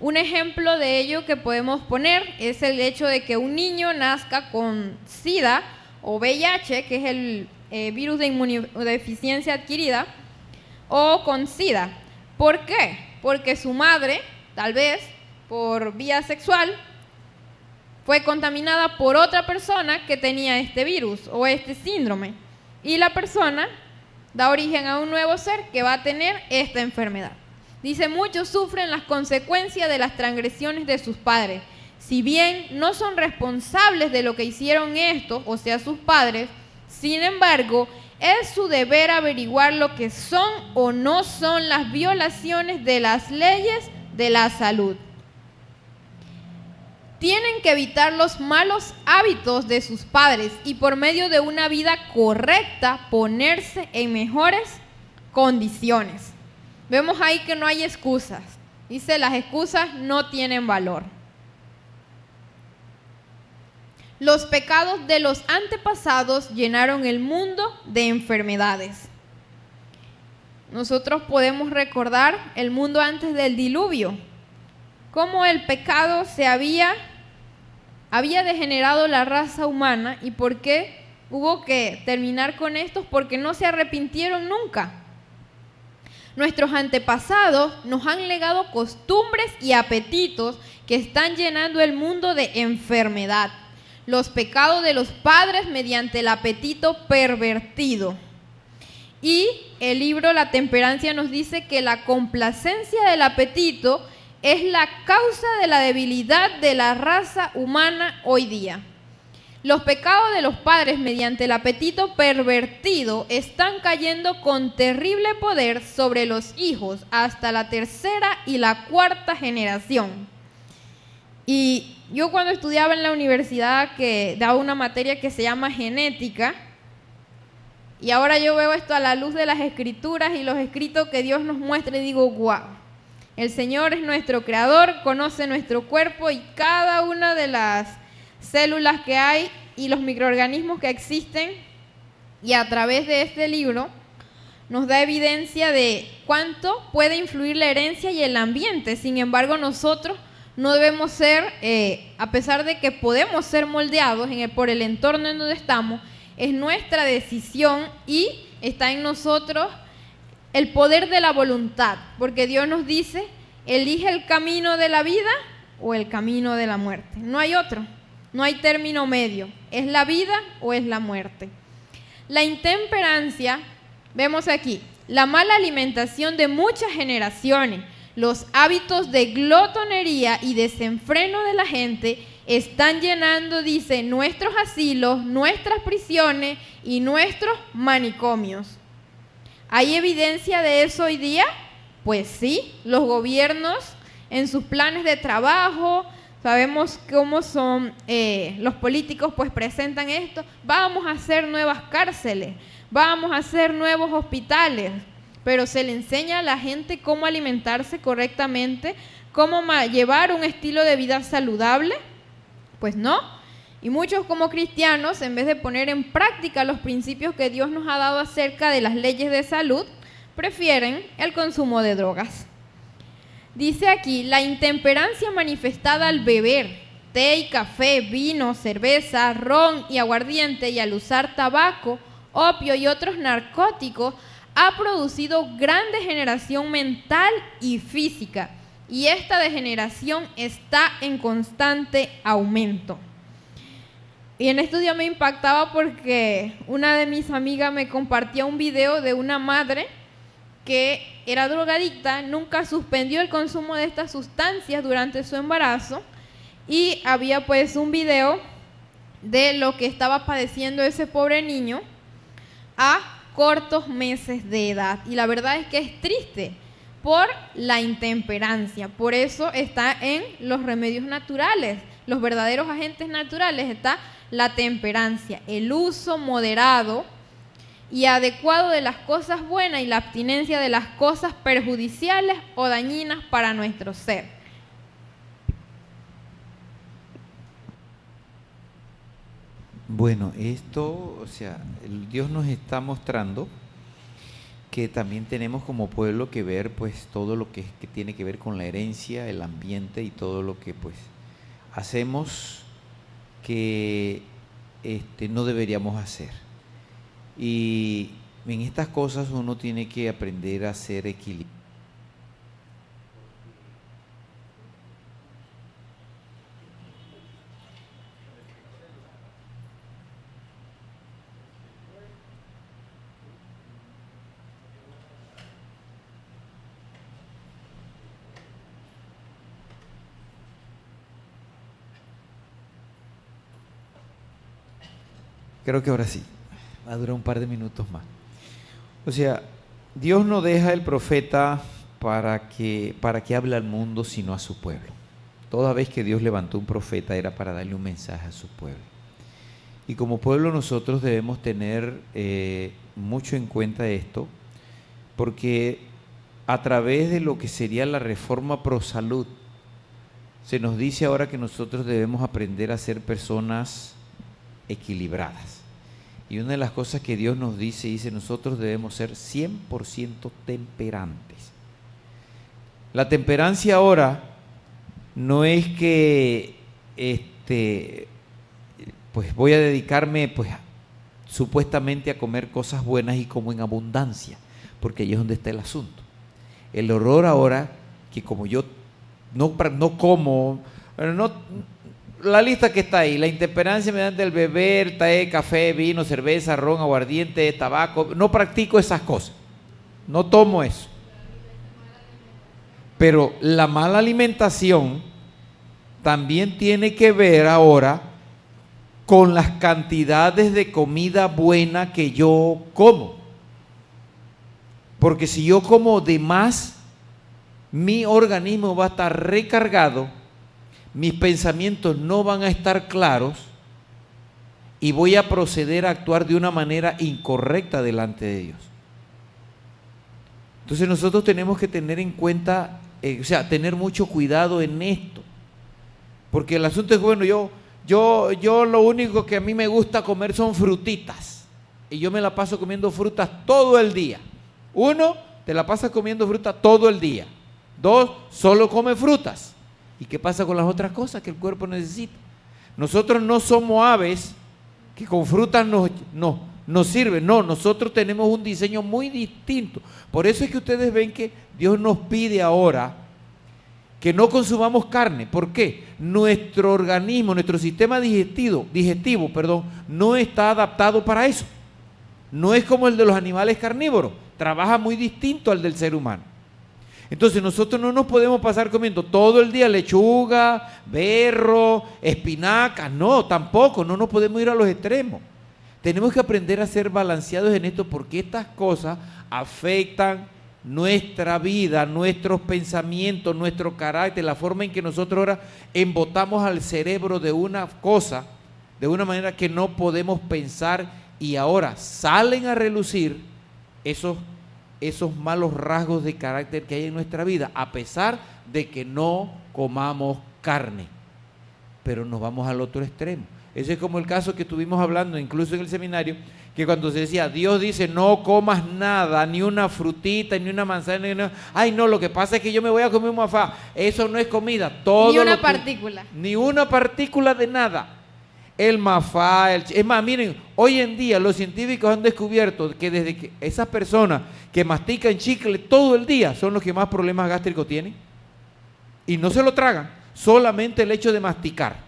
Un ejemplo de ello que podemos poner es el hecho de que un niño nazca con SIDA o VIH, que es el virus de inmunodeficiencia adquirida, o con SIDA. ¿Por qué? Porque su madre, tal vez por vía sexual, fue contaminada por otra persona que tenía este virus o este síndrome. Y la persona da origen a un nuevo ser que va a tener esta enfermedad. Dice, muchos sufren las consecuencias de las transgresiones de sus padres. Si bien no son responsables de lo que hicieron estos, o sea, sus padres, sin embargo, es su deber averiguar lo que son o no son las violaciones de las leyes de la salud. Tienen que evitar los malos hábitos de sus padres y por medio de una vida correcta ponerse en mejores condiciones. Vemos ahí que no hay excusas. Dice, las excusas no tienen valor. Los pecados de los antepasados llenaron el mundo de enfermedades. Nosotros podemos recordar el mundo antes del diluvio, cómo el pecado se había degenerado la raza humana y por qué hubo que terminar con estos, porque no se arrepintieron nunca. Nuestros antepasados nos han legado costumbres y apetitos que están llenando el mundo de enfermedad. Los pecados de los padres mediante el apetito pervertido. Y el libro La Temperancia nos dice que la complacencia del apetito es la causa de la debilidad de la raza humana hoy día. Los pecados de los padres mediante el apetito pervertido están cayendo con terrible poder sobre los hijos hasta la tercera y la cuarta generación. Y yo cuando estudiaba en la universidad, que daba una materia que se llama genética, y ahora yo veo esto a la luz de las escrituras y los escritos que Dios nos muestra y digo, wow, el Señor es nuestro creador, conoce nuestro cuerpo y cada una de las células que hay y los microorganismos que existen, y a través de este libro nos da evidencia de cuánto puede influir la herencia y el ambiente. Sin embargo, nosotros no debemos ser, a pesar de que podemos ser moldeados por el entorno en donde estamos, es nuestra decisión y está en nosotros el poder de la voluntad, porque Dios nos dice, elige el camino de la vida o el camino de la muerte. No hay otro, no hay término medio, es la vida o es la muerte. La intemperancia, vemos aquí, la mala alimentación de muchas generaciones, los hábitos de glotonería y desenfreno de la gente están llenando, dice, nuestros asilos, nuestras prisiones y nuestros manicomios. ¿Hay evidencia de eso hoy día? Pues sí, los gobiernos en sus planes de trabajo, sabemos cómo son los políticos, pues presentan esto, vamos a hacer nuevas cárceles, vamos a hacer nuevos hospitales, pero se le enseña a la gente cómo alimentarse correctamente, cómo llevar un estilo de vida saludable. Pues no, y muchos como cristianos, en vez de poner en práctica los principios que Dios nos ha dado acerca de las leyes de salud, prefieren el consumo de drogas. Dice aquí, la intemperancia manifestada al beber té y café, vino, cerveza, ron y aguardiente, y al usar tabaco, opio y otros narcóticos, ha producido gran degeneración mental y física. Y esta degeneración está en constante aumento. Y en esto ya me impactaba porque una de mis amigas me compartía un video de una madre que era drogadicta, nunca suspendió el consumo de estas sustancias durante su embarazo, y había pues un video de lo que estaba padeciendo ese pobre niño a cortos meses de edad. Y la verdad es que es triste por la intemperancia. Por eso está en los remedios naturales, los verdaderos agentes naturales, está la temperancia, el uso moderado y adecuado de las cosas buenas y la abstinencia de las cosas perjudiciales o dañinas para nuestro ser. Bueno, esto, o sea, Dios nos está mostrando que también tenemos como pueblo que ver pues todo lo que tiene que ver con la herencia, el ambiente y todo lo que pues hacemos que no deberíamos hacer. Y en estas cosas uno tiene que aprender a ser equilibrado. Creo que ahora sí, va a durar un par de minutos más. O sea, Dios no deja el profeta para que hable al mundo, sino a su pueblo. Toda vez que Dios levantó un profeta era para darle un mensaje a su pueblo. Y como pueblo nosotros debemos tener mucho en cuenta esto, porque a través de lo que sería la reforma pro salud, se nos dice ahora que nosotros debemos aprender a ser personas equilibradas. Y una de las cosas que Dios nos dice, nosotros debemos ser 100% temperantes. La temperancia ahora no es que pues voy a dedicarme pues supuestamente a comer cosas buenas y como en abundancia, porque ahí es donde está el asunto. El horror ahora, que como yo no como, la lista que está ahí, la intemperancia mediante el beber, té, café, vino, cerveza, ron, aguardiente, tabaco, no practico esas cosas, no tomo eso. Pero la mala alimentación también tiene que ver ahora con las cantidades de comida buena que yo como. Porque si yo como de más, mi organismo va a estar recargado, mis pensamientos no van a estar claros y voy a proceder a actuar de una manera incorrecta delante de Dios. Entonces nosotros tenemos que tener en cuenta, tener mucho cuidado en esto. Porque el asunto es, bueno, yo lo único que a mí me gusta comer son frutitas. Y yo me la paso comiendo frutas todo el día. 1, te la pasas comiendo fruta todo el día. 2, solo come frutas. ¿Y qué pasa con las otras cosas que el cuerpo necesita? Nosotros no somos aves que con frutas nos sirven. No, nosotros tenemos un diseño muy distinto. Por eso es que ustedes ven que Dios nos pide ahora que no consumamos carne. ¿Por qué? Nuestro organismo, nuestro sistema digestivo, no está adaptado para eso. No es como el de los animales carnívoros. Trabaja muy distinto al del ser humano. Entonces nosotros no nos podemos pasar comiendo todo el día lechuga, berro, espinacas. No, tampoco, no nos podemos ir a los extremos. Tenemos que aprender a ser balanceados en esto porque estas cosas afectan nuestra vida, nuestros pensamientos, nuestro carácter, la forma en que nosotros ahora embotamos al cerebro de una cosa, de una manera que no podemos pensar y ahora salen a relucir esos malos rasgos de carácter que hay en nuestra vida, a pesar de que no comamos carne, pero nos vamos al otro extremo. Ese es como el caso que estuvimos hablando incluso en el seminario, que cuando se decía, Dios dice, no comas nada, ni una frutita, ni una manzana, ay no, lo que pasa es que yo me voy a comer un mafá, eso no es comida, todo ni una partícula. Ni una partícula de nada. El mafá, es más, miren, hoy en día los científicos han descubierto que desde que esas personas que mastican chicle todo el día son los que más problemas gástricos tienen y no se lo tragan, solamente el hecho de masticar.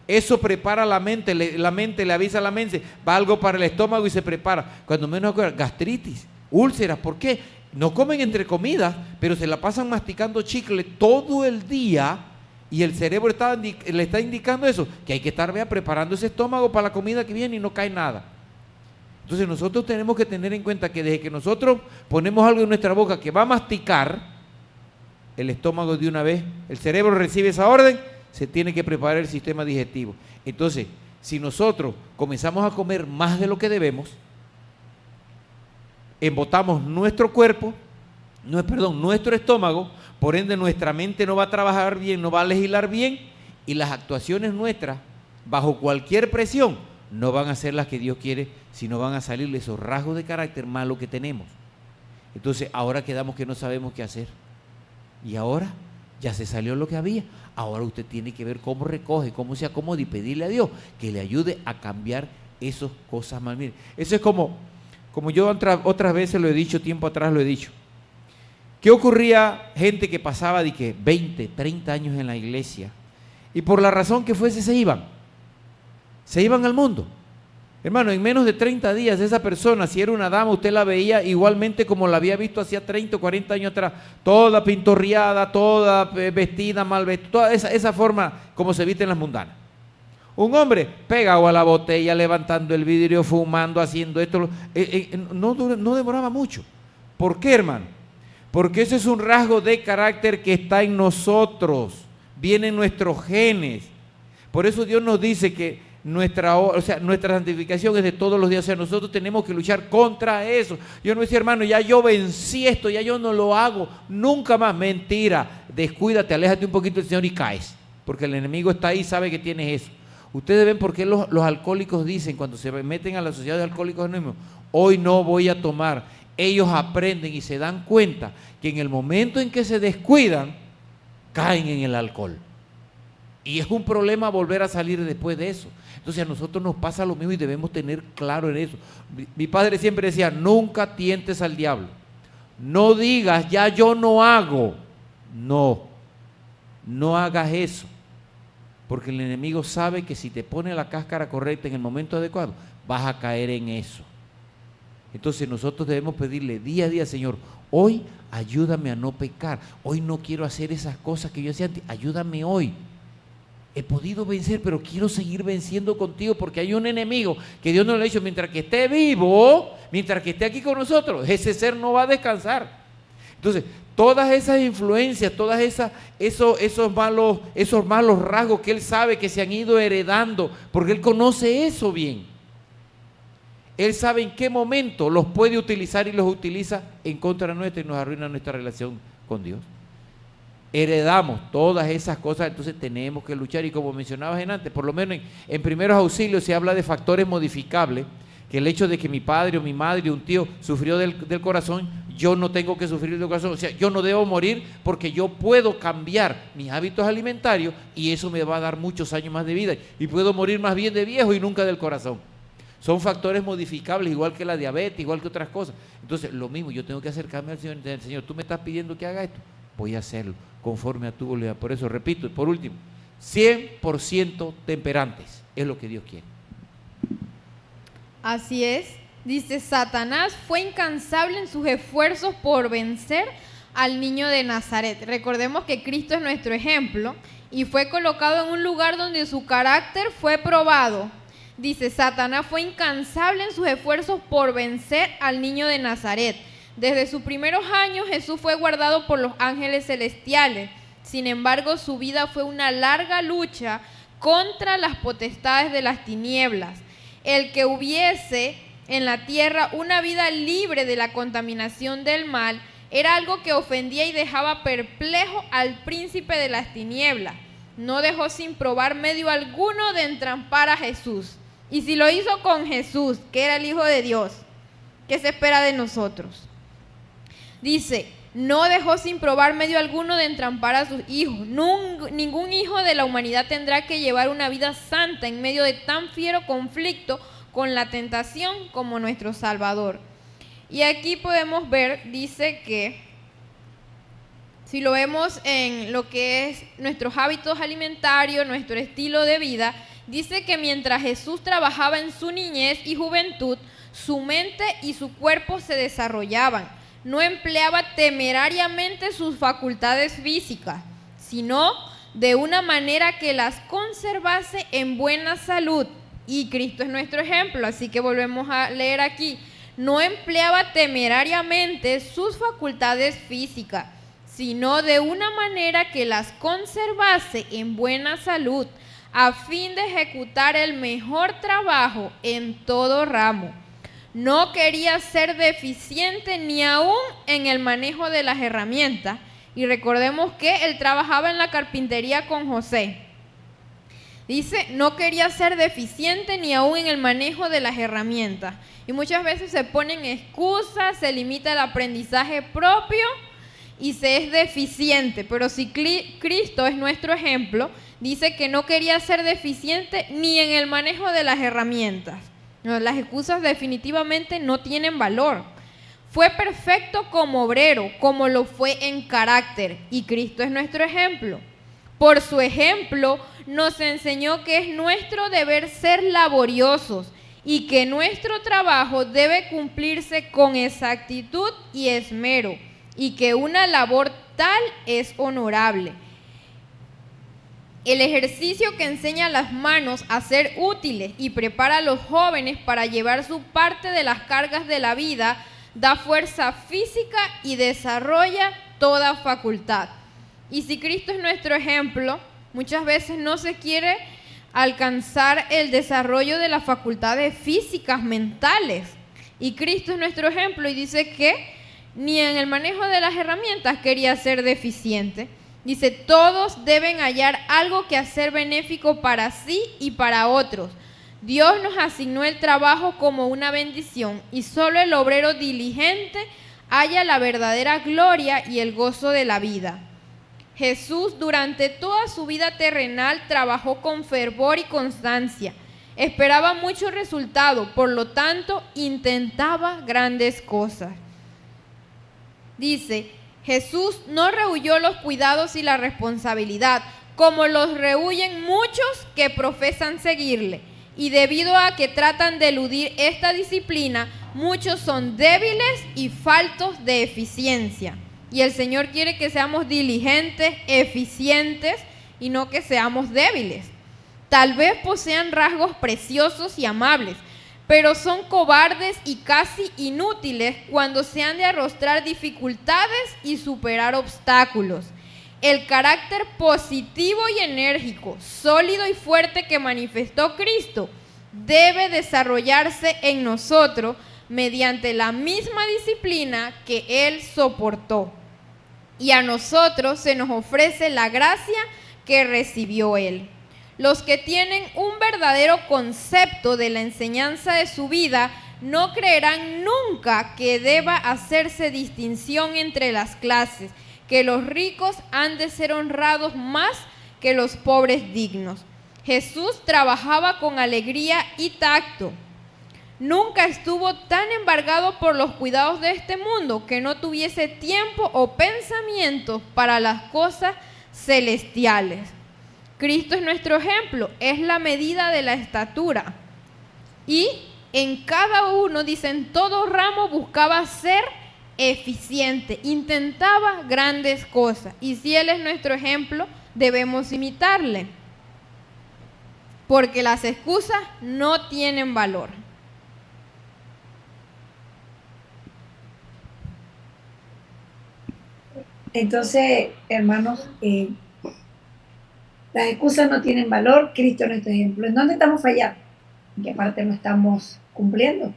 Eso prepara la mente le avisa a la mente, va algo para el estómago y se prepara. Cuando menos acuerdan, gastritis, úlceras, ¿por qué? No comen entre comidas, pero se la pasan masticando chicle todo el día. Y el cerebro le está indicando eso, que hay que estar preparando ese estómago para la comida que viene y no cae nada. Entonces nosotros tenemos que tener en cuenta que desde que nosotros ponemos algo en nuestra boca que va a masticar, el estómago de una vez, el cerebro recibe esa orden, se tiene que preparar el sistema digestivo. Entonces, si nosotros comenzamos a comer más de lo que debemos, embotamos nuestro estómago, por ende nuestra mente no va a trabajar bien, no va a legislar bien y las actuaciones nuestras bajo cualquier presión no van a ser las que Dios quiere, sino van a salir esos rasgos de carácter malos que tenemos. Entonces ahora quedamos que no sabemos qué hacer y ahora ya se salió lo que había. Ahora usted tiene que ver cómo recoge, cómo se acomoda y pedirle a Dios que le ayude a cambiar esas cosas mal. Mire, eso es como yo otras veces lo he dicho, tiempo atrás lo he dicho. ¿Qué ocurría? Gente que pasaba de que 20, 30 años en la iglesia y por la razón que fuese se iban al mundo. Hermano, en menos de 30 días esa persona, si era una dama, usted la veía igualmente como la había visto hacía 30 o 40 años atrás, toda pintorreada, toda vestida, mal vestida, toda esa forma como se visten las mundanas. Un hombre pegado a la botella, levantando el vidrio, fumando, haciendo esto, no demoraba mucho. ¿Por qué, hermano? Porque ese es un rasgo de carácter que está en nosotros, viene en nuestros genes. Por eso Dios nos dice que nuestra santificación es de todos los días. O sea, nosotros tenemos que luchar contra eso. Yo no decía, hermano, ya yo vencí esto, ya yo no lo hago, nunca más. Mentira, descuídate, aléjate un poquito del Señor y caes. Porque el enemigo está ahí y sabe que tienes eso. Ustedes ven por qué los alcohólicos dicen, cuando se meten a la sociedad de alcohólicos anónimos, hoy no voy a tomar. Ellos aprenden y se dan cuenta que en el momento en que se descuidan, caen en el alcohol. Y es un problema volver a salir después de eso. Entonces a nosotros nos pasa lo mismo y debemos tener claro en eso. Mi padre siempre decía, nunca tientes al diablo. No digas, ya yo no hago. No hagas eso. Porque el enemigo sabe que si te pone la cáscara correcta en el momento adecuado, vas a caer en eso. Entonces nosotros debemos pedirle día a día, Señor, hoy ayúdame a no pecar, hoy no quiero hacer esas cosas que yo hacía antes, ayúdame hoy. He podido vencer, pero quiero seguir venciendo contigo porque hay un enemigo que Dios nos lo ha dicho, mientras que esté vivo, mientras que esté aquí con nosotros, ese ser no va a descansar. Entonces, todas esas influencias, esos malos rasgos que Él sabe que se han ido heredando, porque Él conoce eso bien. Él sabe en qué momento los puede utilizar y los utiliza en contra nuestra y nos arruina nuestra relación con Dios. Heredamos todas esas cosas, entonces tenemos que luchar. Y como mencionabas antes, por lo menos en primeros auxilios se habla de factores modificables, que el hecho de que mi padre o mi madre o un tío sufrió del corazón, yo no tengo que sufrir del corazón. O sea, yo no debo morir porque yo puedo cambiar mis hábitos alimentarios y eso me va a dar muchos años más de vida. Y puedo morir más bien de viejo y nunca del corazón. Son factores modificables, igual que la diabetes, igual que otras cosas. Entonces, lo mismo, yo tengo que acercarme al Señor y decir, Señor, tú me estás pidiendo que haga esto, voy a hacerlo conforme a tu voluntad. Por eso, repito, y por último, 100% temperantes, es lo que Dios quiere. Así es, dice, Satanás fue incansable en sus esfuerzos por vencer al niño de Nazaret. Recordemos que Cristo es nuestro ejemplo y fue colocado en un lugar donde su carácter fue probado. Dice, Satanás fue incansable en sus esfuerzos por vencer al niño de Nazaret. Desde sus primeros años Jesús fue guardado por los ángeles celestiales. Sin embargo, su vida fue una larga lucha contra las potestades de las tinieblas. El que hubiese en la tierra una vida libre de la contaminación del mal era algo que ofendía y dejaba perplejo al príncipe de las tinieblas. No dejó sin probar medio alguno de entrampar a Jesús. Y si lo hizo con Jesús, que era el Hijo de Dios, ¿qué se espera de nosotros? Dice, no dejó sin probar medio alguno de entrampar a sus hijos. Ningún hijo de la humanidad tendrá que llevar una vida santa en medio de tan fiero conflicto con la tentación como nuestro Salvador. Y aquí podemos ver, dice que, si lo vemos en lo que es nuestros hábitos alimentarios, nuestro estilo de vida, dice que mientras Jesús trabajaba en su niñez y juventud, su mente y su cuerpo se desarrollaban. No empleaba temerariamente sus facultades físicas, sino de una manera que las conservase en buena salud. Y Cristo es nuestro ejemplo, así que volvemos a leer aquí. No empleaba temerariamente sus facultades físicas, sino de una manera que las conservase en buena salud, a fin de ejecutar el mejor trabajo en todo ramo. No quería ser deficiente ni aún en el manejo de las herramientas. Y recordemos que él trabajaba en la carpintería con José. Dice, no quería ser deficiente ni aún en el manejo de las herramientas. Y muchas veces se ponen excusas, se limita el aprendizaje propio y se es deficiente. Pero si Cristo es nuestro ejemplo, dice que no quería ser deficiente ni en el manejo de las herramientas. No, las excusas definitivamente no tienen valor. Fue perfecto como obrero, como lo fue en carácter, y Cristo es nuestro ejemplo. Por su ejemplo, nos enseñó que es nuestro deber ser laboriosos y que nuestro trabajo debe cumplirse con exactitud y esmero, y que una labor tal es honorable. El ejercicio que enseña a las manos a ser útiles y prepara a los jóvenes para llevar su parte de las cargas de la vida da fuerza física y desarrolla toda facultad. Y si Cristo es nuestro ejemplo, muchas veces no se quiere alcanzar el desarrollo de las facultades físicas, mentales. Y Cristo es nuestro ejemplo y dice que ni en el manejo de las herramientas quería ser deficiente. Dice, todos deben hallar algo que hacer benéfico para sí y para otros. Dios nos asignó el trabajo como una bendición y solo el obrero diligente halla la verdadera gloria y el gozo de la vida. Jesús durante toda su vida terrenal trabajó con fervor y constancia. Esperaba mucho resultado, por lo tanto intentaba grandes cosas. Dice, Jesús no rehuyó los cuidados y la responsabilidad, como los rehuyen muchos que profesan seguirle. Y debido a que tratan de eludir esta disciplina, muchos son débiles y faltos de eficiencia. Y el Señor quiere que seamos diligentes, eficientes y no que seamos débiles. Tal vez posean rasgos preciosos y amables, pero son cobardes y casi inútiles cuando se han de arrostrar dificultades y superar obstáculos. El carácter positivo y enérgico, sólido y fuerte que manifestó Cristo debe desarrollarse en nosotros mediante la misma disciplina que Él soportó. Y a nosotros se nos ofrece la gracia que recibió Él. Los que tienen un verdadero concepto de la enseñanza de su vida no creerán nunca que deba hacerse distinción entre las clases, que los ricos han de ser honrados más que los pobres dignos. Jesús trabajaba con alegría y tacto. Nunca estuvo tan embargado por los cuidados de este mundo que no tuviese tiempo o pensamientos para las cosas celestiales. Cristo es nuestro ejemplo, es la medida de la estatura. Y en cada uno, dicen, todo ramo buscaba ser eficiente, intentaba grandes cosas. Y si Él es nuestro ejemplo, debemos imitarle, porque las excusas no tienen valor. Entonces, hermanos, las excusas no tienen valor, Cristo es nuestro ejemplo. ¿En dónde estamos fallando? ¿En qué parte no estamos cumpliendo?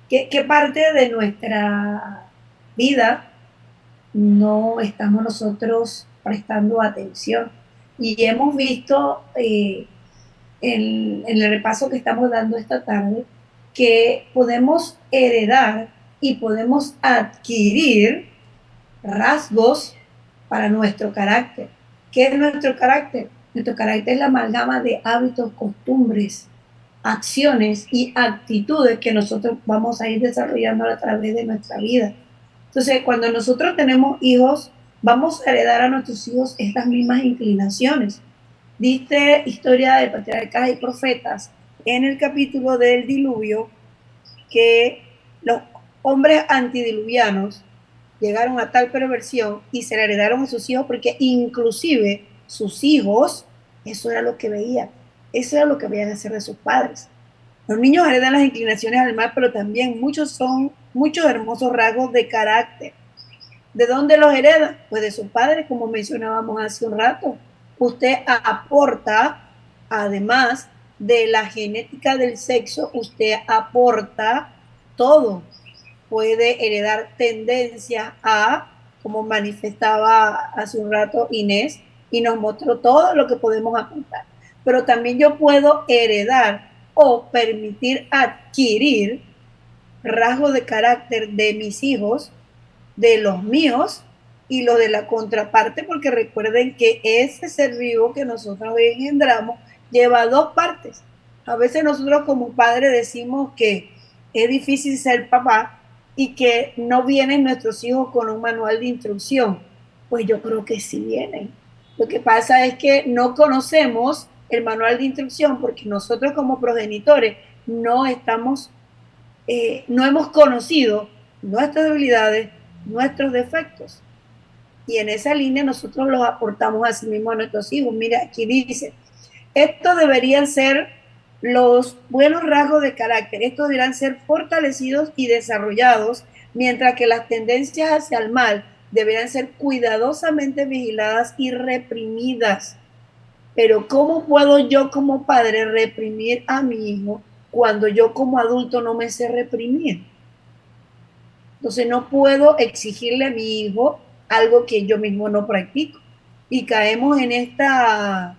¿Qué parte de nuestra vida no estamos nosotros prestando atención? Y hemos visto en el repaso que estamos dando esta tarde que podemos heredar y podemos adquirir rasgos para nuestro carácter. ¿Qué es nuestro carácter? Nuestro carácter es la amalgama de hábitos, costumbres, acciones y actitudes que nosotros vamos a ir desarrollando a través de nuestra vida. Entonces, cuando nosotros tenemos hijos, vamos a heredar a nuestros hijos estas mismas inclinaciones. Dice Historia de Patriarcas y Profetas en el capítulo del diluvio que los hombres antidiluvianos llegaron a tal perversión y se la heredaron a sus hijos, porque inclusive sus hijos, eso era lo que veían, eso era lo que veían hacer de sus padres. Los niños heredan las inclinaciones al mal, pero también muchos hermosos rasgos de carácter. ¿De dónde los heredan? Pues de sus padres, como mencionábamos hace un rato. Usted aporta, además de la genética del sexo, usted aporta todo. Puede heredar tendencias a, como manifestaba hace un rato Inés, y nos mostró todo lo que podemos apuntar. Pero también yo puedo heredar o permitir adquirir rasgos de carácter de mis hijos, de los míos y los de la contraparte, porque recuerden que ese ser vivo que nosotros engendramos lleva dos partes. A veces nosotros como padres decimos que es difícil ser papá y que no vienen nuestros hijos con un manual de instrucción. Pues yo creo que sí vienen. Lo que pasa es que no conocemos el manual de instrucción porque nosotros como progenitores no hemos conocido nuestras debilidades, nuestros defectos. Y en esa línea nosotros los aportamos a sí mismos a nuestros hijos. Mira, aquí dice, estos deberían ser los buenos rasgos de carácter. Estos deberán ser fortalecidos y desarrollados, mientras que las tendencias hacia el mal deberán ser cuidadosamente vigiladas y reprimidas. Pero ¿cómo puedo yo como padre reprimir a mi hijo cuando yo como adulto no me sé reprimir? Entonces no puedo exigirle a mi hijo algo que yo mismo no practico. Y caemos en esta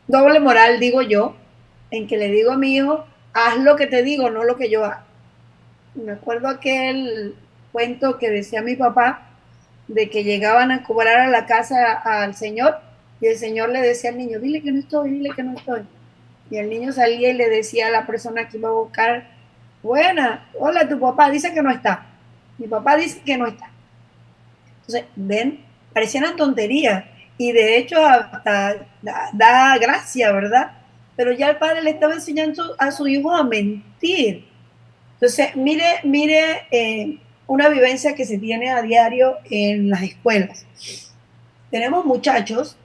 doble moral, digo yo, en que le digo a mi hijo, haz lo que te digo, no lo que yo hago. Me acuerdo aquel cuento que decía mi papá, de que llegaban a cobrar a la casa al señor, y el señor le decía al niño, dile que no estoy, dile que no estoy. Y el niño salía y le decía a la persona que iba a buscar, buena, hola, tu papá dice que no está. Mi papá dice que no está. Entonces, ven, parecían tonterías. y de hecho hasta da gracia, ¿verdad? Pero ya el padre le estaba enseñando a su hijo a mentir. Entonces, mire una vivencia que se tiene a diario en las escuelas. Tenemos muchachos,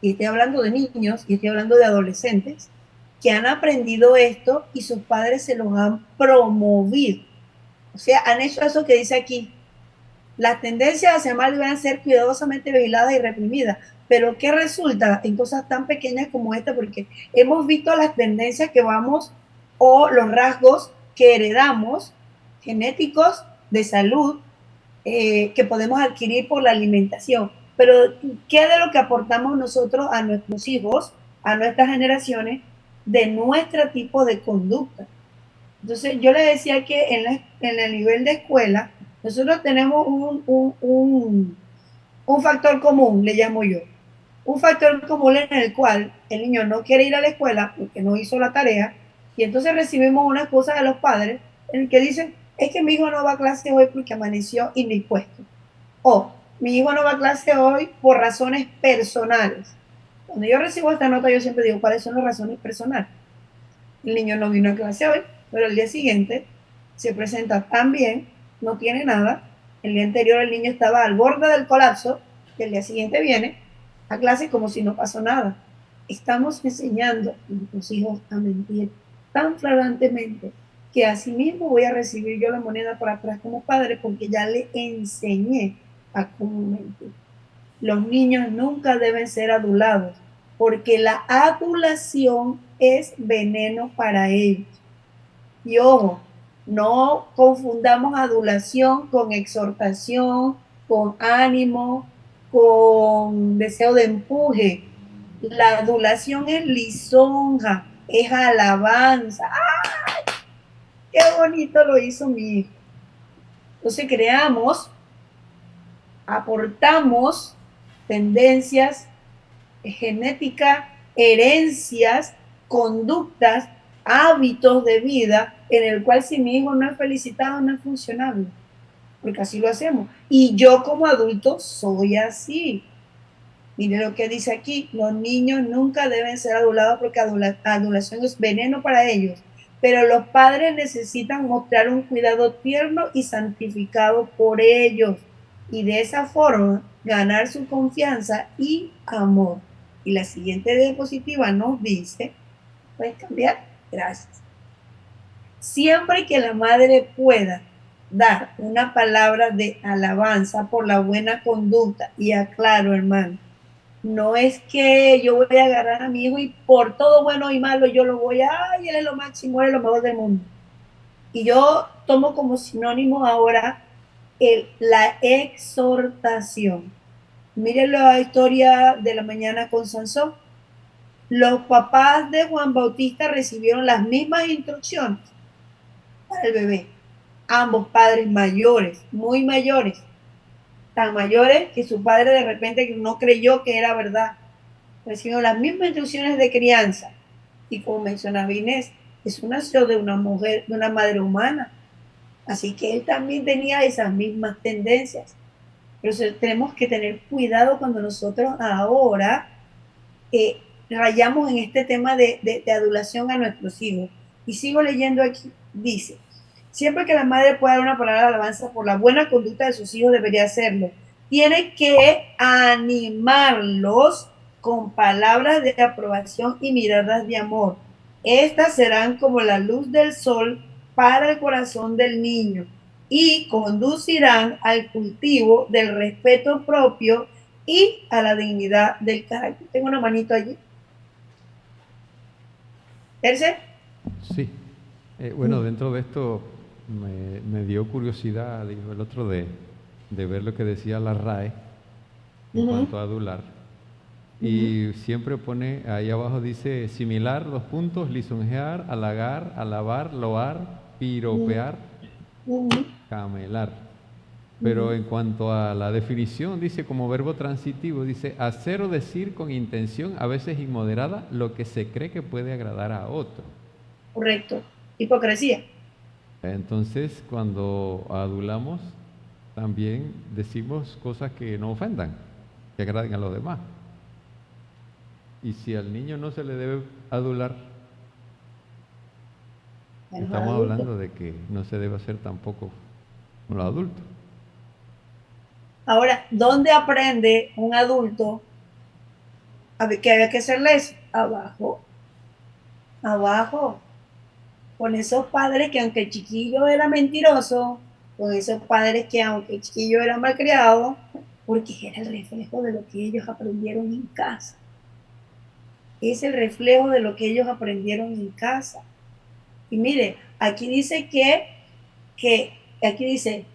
y estoy hablando de niños, y estoy hablando de adolescentes, que han aprendido esto y sus padres se los han promovido. O sea, han hecho eso que dice aquí. Las tendencias hacia mal deben ser cuidadosamente vigiladas y reprimidas. Pero ¿qué resulta en cosas tan pequeñas como esta? Porque hemos visto las tendencias que vamos o los rasgos que heredamos genéticos de salud que podemos adquirir por la alimentación. Pero ¿qué de lo que aportamos nosotros a nuestros hijos, a nuestras generaciones, de nuestro tipo de conducta? Entonces, yo le decía que en el nivel de escuela, nosotros tenemos un factor común, le llamo yo. Un factor común en el cual el niño no quiere ir a la escuela porque no hizo la tarea, y entonces recibimos una cosa de los padres en el que dicen, es que mi hijo no va a clase hoy porque amaneció indispuesto. O mi hijo no va a clase hoy por razones personales. Cuando yo recibo esta nota, yo siempre digo, ¿cuáles son las razones personales? El niño no vino a clase hoy, pero el día siguiente se presenta tan bien, no tiene nada. El día anterior el niño estaba al borde del colapso y el día siguiente viene a clase como si no pasó nada. Estamos enseñando a nuestros hijos a mentir tan flagrantemente que así mismo voy a recibir yo la moneda para atrás como padre porque ya le enseñé a cómo mentir. Los niños nunca deben ser adulados, porque la adulación es veneno para ellos. Y ojo, no confundamos adulación con exhortación, con ánimo, con deseo de empuje. La adulación es lisonja, es alabanza. ¡Ay! ¡Qué bonito lo hizo mi hijo! Entonces creamos, aportamos tendencias, genética, herencias, conductas, hábitos de vida en el cual si mi hijo no es felicitado no es funcionable, porque así lo hacemos. Y yo como adulto soy así. Mire lo que dice aquí, los niños nunca deben ser adulados porque adulación es veneno para ellos, pero los padres necesitan mostrar un cuidado tierno y santificado por ellos y de esa forma ganar su confianza y amor. Y la siguiente diapositiva nos dice, ¿puedes cambiar? Gracias. Siempre que la madre pueda dar una palabra de alabanza por la buena conducta, y aclaro, hermano, no es que yo voy a agarrar a mi hijo y por todo bueno y malo yo lo voy a, ay, él es lo máximo, él es lo mejor del mundo. Y yo tomo como sinónimo ahora la exhortación. Miren la historia de la mañana con Sansón. Los papás de Juan Bautista recibieron las mismas instrucciones para el bebé. Ambos padres mayores, muy mayores, tan mayores que su padre de repente no creyó que era verdad. Recibió las mismas instrucciones de crianza. Y como mencionaba Inés, eso nació de una mujer, de una madre humana. Así que él también tenía esas mismas tendencias. Pero tenemos que tener cuidado cuando nosotros ahora rayamos en este tema de adulación a nuestros hijos. Y sigo leyendo aquí, dice, siempre que la madre pueda dar una palabra de alabanza por la buena conducta de sus hijos, debería hacerlo. Tiene que animarlos con palabras de aprobación y miradas de amor. Estas serán como la luz del sol para el corazón del niño y conducirán al cultivo del respeto propio y a la dignidad del carácter. Tengo una manito allí. ¿Tercer? Sí. Bueno, dentro de esto me dio curiosidad, dijo el otro, de ver lo que decía la RAE en cuanto a adular. Y siempre pone, ahí abajo dice, similar, dos puntos, lisonjear, halagar, alabar, loar, piropear, camelar. Pero en cuanto a la definición, dice como verbo transitivo, dice hacer o decir con intención, a veces inmoderada, lo que se cree que puede agradar a otro. Correcto. Hipocresía. Entonces, cuando adulamos, también decimos cosas que no ofendan, que agraden a los demás. Y si al niño no se le debe adular, Menos estamos adulto. hablando de que no se debe hacer tampoco con los adultos. Ahora, ¿dónde aprende un adulto que había que hacerle eso? Abajo, abajo, con esos padres que aunque el chiquillo era mentiroso, con esos padres que aunque el chiquillo era malcriado, porque era el reflejo de lo que ellos aprendieron en casa. Es el reflejo de lo que ellos aprendieron en casa. Y mire, aquí dice aquí dice,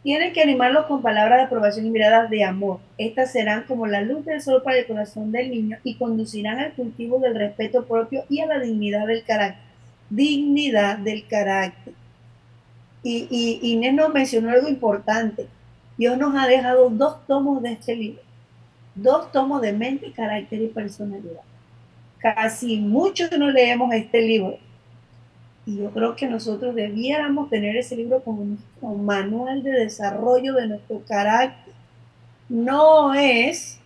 tienen que animarlos con palabras de aprobación y miradas de amor. Estas serán como la luz del sol para el corazón del niño y conducirán al cultivo del respeto propio y a la dignidad del carácter. Dignidad del carácter. Y Inés nos mencionó algo importante. Dios nos ha dejado 2 tomos de este libro. 2 tomos de mente, carácter y personalidad. Casi muchos no leemos este libro. Y yo creo que nosotros debiéramos tener ese libro como nuestro manual de desarrollo de nuestro carácter. No es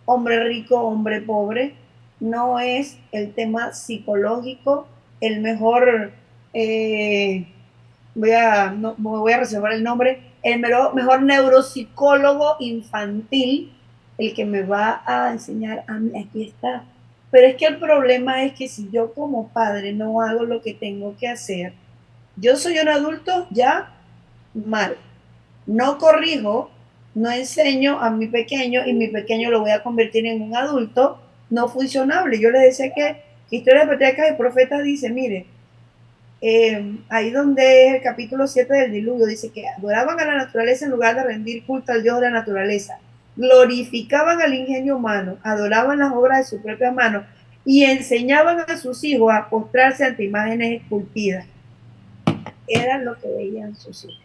hombre rico, hombre pobre, no es el tema psicológico, el mejor, no, me voy a reservar el nombre, el mejor neuropsicólogo infantil, el que me va a enseñar a mí, aquí está. Pero es que el problema es que si yo como padre no hago lo que tengo que hacer, yo soy un adulto ya mal. No corrijo, no enseño a mi pequeño y mi pequeño lo voy a convertir en un adulto no funcionable. Yo le decía que Historia de Patriarcas y Profetas dice, mire, ahí donde es el capítulo 7 del diluvio, dice que adoraban a la naturaleza en lugar de rendir culto al Dios de la naturaleza, glorificaban al ingenio humano, adoraban las obras de sus propias manos y enseñaban a sus hijos a postrarse ante imágenes esculpidas. Era lo que veían sus hijos.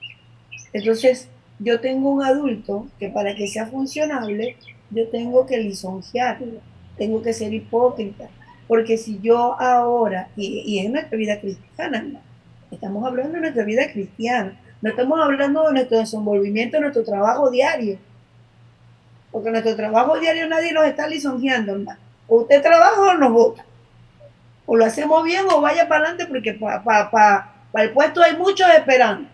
Entonces, yo tengo un adulto que para que sea funcionable, yo tengo que lisonjearlo, tengo que ser hipócrita, porque si yo ahora, y es nuestra vida cristiana, ¿no? Estamos hablando de nuestra vida cristiana, no estamos hablando de nuestro desenvolvimiento, de nuestro trabajo diario, porque en nuestro trabajo diario nadie nos está lisonjeando, ¿no? O usted trabaja o nos vota, o lo hacemos bien o vaya para adelante, porque para el puesto hay muchos esperando.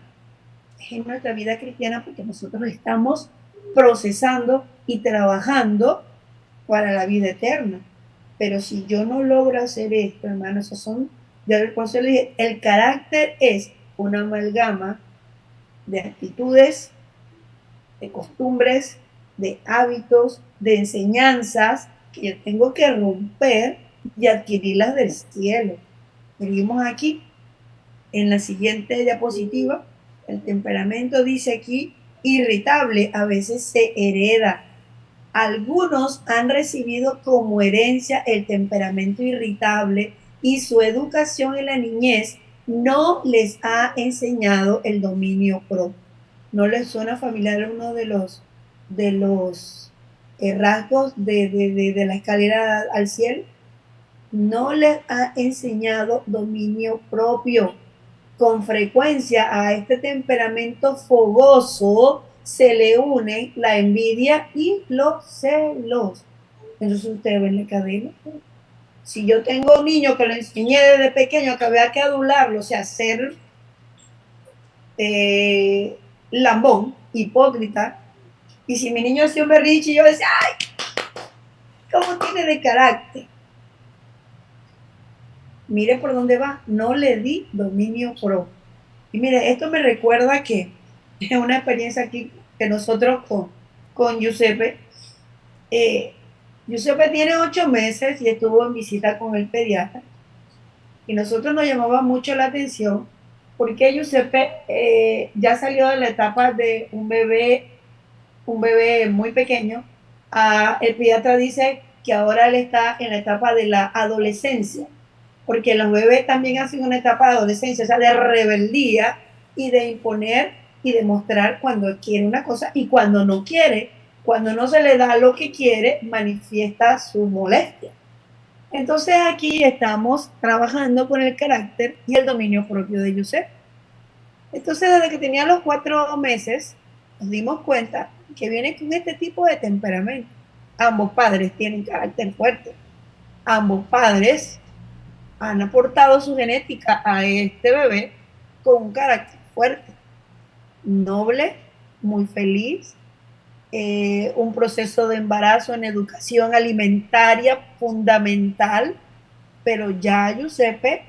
En nuestra vida cristiana porque nosotros estamos procesando y trabajando para la vida eterna. Pero si yo no logro hacer esto, hermanos, esos son, por eso le dije, el carácter es una amalgama de actitudes, de costumbres, de hábitos, de enseñanzas que yo tengo que romper y adquirirlas del cielo. Seguimos aquí en la siguiente diapositiva. El temperamento dice aquí irritable, a veces se hereda. Algunos han recibido como herencia el temperamento irritable y su educación en la niñez no les ha enseñado el dominio propio. ¿No les suena familiar uno de los rasgos de la escalera al cielo? No les ha enseñado dominio propio. Con frecuencia a este temperamento fogoso se le unen la envidia y los celos. Entonces ustedes ven la cadena. Si yo tengo un niño que lo enseñé desde pequeño que había que adularlo, o sea, ser lambón, hipócrita, y si mi niño hacía un berrinche, yo decía, ¡ay! ¿Cómo tiene de carácter? Mire por dónde va, no le di dominio propio. Y mire, esto me recuerda que es una experiencia aquí que nosotros con Giuseppe, Giuseppe tiene 8 meses y estuvo en visita con el pediatra. Y nosotros nos llamaba mucho la atención porque Giuseppe ya salió de la etapa de un bebé muy pequeño. El pediatra dice que ahora él está en la etapa de la adolescencia, porque los bebés también hacen una etapa de adolescencia, o sea, de rebeldía y de imponer y demostrar cuando quiere una cosa y cuando no quiere. Cuando no se le da lo que quiere, manifiesta su molestia. Entonces aquí estamos trabajando con el carácter y el dominio propio de Yusef. Entonces desde que tenía los 4 meses, nos dimos cuenta que viene con este tipo de temperamento. Ambos padres tienen carácter fuerte. Ambos padres han aportado su genética a este bebé con un carácter fuerte, noble, muy feliz, un proceso de embarazo en educación alimentaria fundamental, pero ya Giuseppe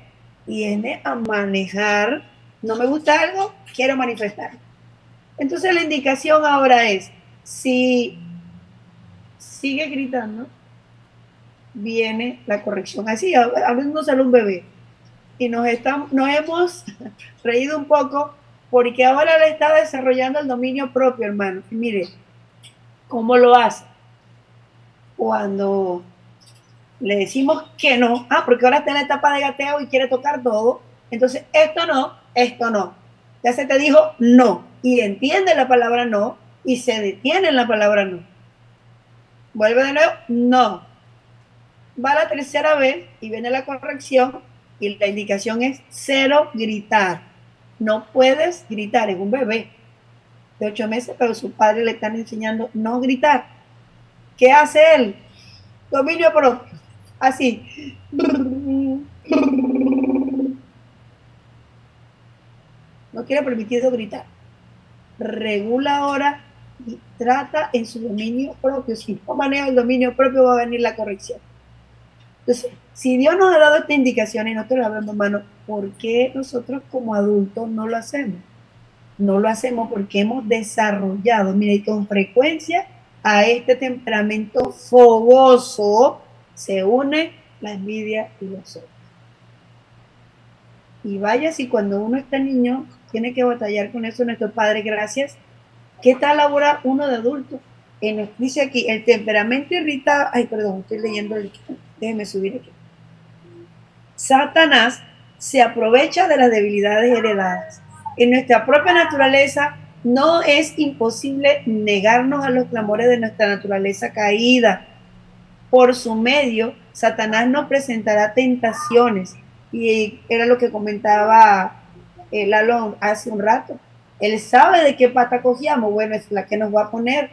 viene a manejar, no me gusta algo, quiero manifestar. Entonces la indicación ahora es, si sigue gritando, viene la corrección. Así, hablando solo un bebé. Y nos hemos reído un poco porque ahora le está desarrollando el dominio propio, hermano. Y mire, ¿cómo lo hace? Cuando le decimos que no, porque ahora está en la etapa de gateo y quiere tocar todo, entonces esto no, esto no. Ya se te dijo no, y entiende la palabra no, y se detiene en la palabra no. Vuelve de nuevo, no. Va la tercera vez y viene la corrección, y la indicación es cero gritar. No puedes gritar, es un bebé de 8 meses, pero su padre le están enseñando no gritar. ¿Qué hace él? Dominio propio. Así. No quiere permitido gritar. Regula ahora y trata en su dominio propio. Si no maneja el dominio propio, va a venir la corrección. Entonces, si Dios nos ha dado esta indicación y nosotros la vemos, hermano, ¿por qué nosotros como adultos no lo hacemos? No lo hacemos porque hemos desarrollado, mire, con frecuencia a este temperamento fogoso se une la envidia y los celos. Y vaya si cuando uno está niño tiene que batallar con eso nuestro padre, gracias. ¿Qué tal ahora uno de adulto? Dice aquí, el temperamento irritado, ay, perdón, estoy leyendo el, déjeme subir aquí. Satanás se aprovecha de las debilidades heredadas. En nuestra propia naturaleza no es imposible negarnos a los clamores de nuestra naturaleza caída. Por su medio, Satanás nos presentará tentaciones. Y era lo que comentaba Lalo hace un rato. Él sabe de qué pata cogíamos. Bueno, es la que nos va a poner.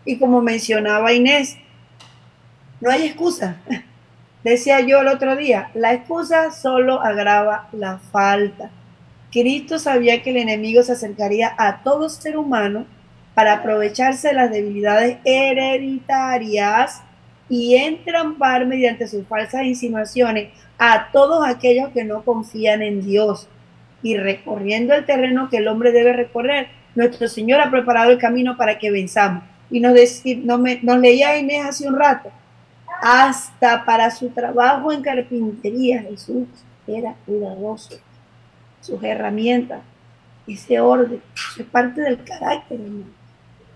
Y como mencionaba Inés, no hay excusa. Decía yo el otro día, la excusa solo agrava la falta. Cristo sabía que el enemigo se acercaría a todo ser humano para aprovecharse de las debilidades hereditarias y entrampar mediante sus falsas insinuaciones a todos aquellos que no confían en Dios. Y recorriendo el terreno que el hombre debe recorrer, nuestro Señor ha preparado el camino para que venzamos. Y nos leía Inés hace un rato, hasta para su trabajo en carpintería Jesús era cuidadoso. Sus herramientas, ese orden, es parte del carácter, hermano.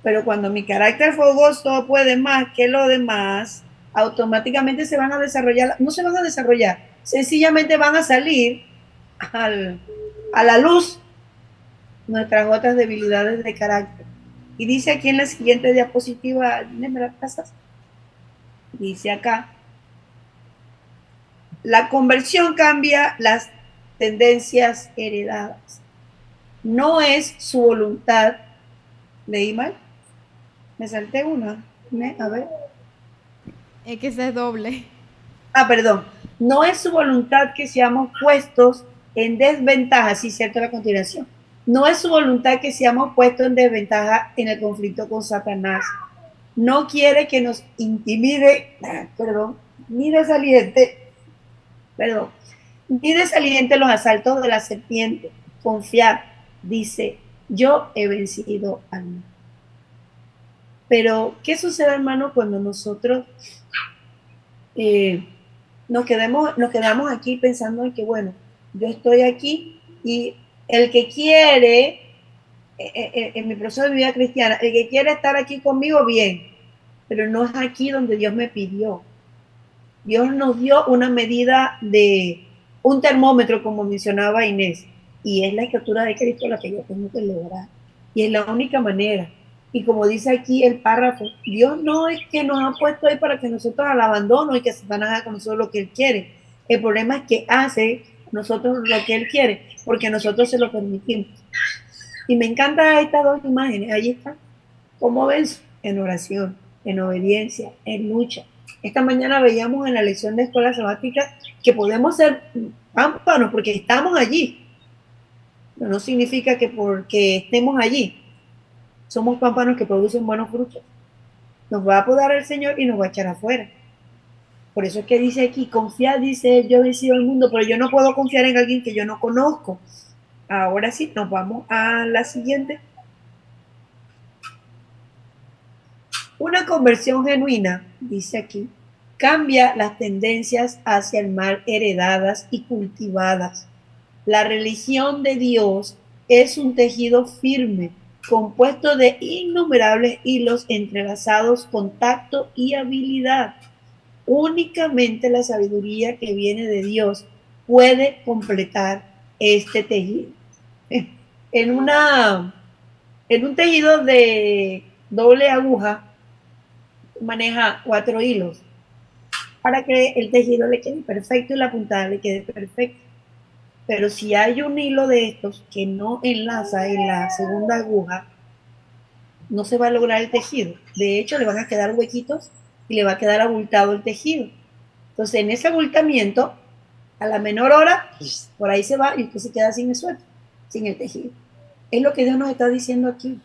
Pero cuando mi carácter fogoso puede más que lo demás, automáticamente se van a desarrollar, no se van a desarrollar, sencillamente van a salir a la luz nuestras otras debilidades de carácter. Y dice aquí en la siguiente diapositiva, ¿me la pasas? Dice acá, la conversión cambia las tendencias heredadas. No es su voluntad. ¿Leí mal? Me salté una. A ver. Es que ese es doble. Perdón. No es su voluntad que seamos puestos en desventaja. Sí, cierto, la continuación. No es su voluntad que seamos puestos en desventaja en el conflicto con Satanás. No quiere que nos intimide, ni desaliente, ni desaliente los asaltos de la serpiente. Confiar, dice, yo he vencido al mal. Pero, ¿qué sucede, hermano, cuando nosotros nos quedamos aquí pensando en que, bueno, yo estoy aquí y el que quiere, en mi proceso de vida cristiana, el que quiere estar aquí conmigo, bien, pero no es aquí donde Dios me pidió. Dios nos dio una medida de un termómetro, como mencionaba Inés, y es la escritura de Cristo la que yo tengo que lograr. Y es la única manera. Y como dice aquí el párrafo, Dios no es que nos ha puesto ahí para que nosotros al abandono y que Satanás haga con nosotros lo que Él quiere. El problema es que hace nosotros lo que Él quiere, porque nosotros se lo permitimos. Y me encantan estas dos imágenes. Ahí está. ¿Cómo ven? En oración. en obediencia, en lucha. Esta mañana veíamos en la lección de escuela sabática que podemos ser pámpanos porque estamos allí. Pero no significa que porque estemos allí somos pámpanos que producen buenos frutos. Nos va a podar el Señor y nos va a echar afuera. Por eso es que dice aquí, confiad, dice él, yo he vencido el mundo, pero yo no puedo confiar en alguien que yo no conozco. Ahora sí, nos vamos a la siguiente. Una conversión genuina, dice aquí, cambia las tendencias hacia el mal heredadas y cultivadas. La religión de Dios es un tejido firme, compuesto de innumerables hilos entrelazados con tacto y habilidad. Únicamente la sabiduría que viene de Dios puede completar este tejido. En, una, en un tejido de doble aguja, maneja 4 hilos para que el tejido le quede perfecto y la puntada le quede perfecta. Pero si hay un hilo de estos que no enlaza en la segunda aguja, no se va a lograr el tejido. De hecho, le van a quedar huequitos y le va a quedar abultado el tejido. Entonces, en ese abultamiento, a la menor hora, por ahí se va y usted se queda sin el suéter, sin el tejido. Es lo que Dios nos está diciendo aquí.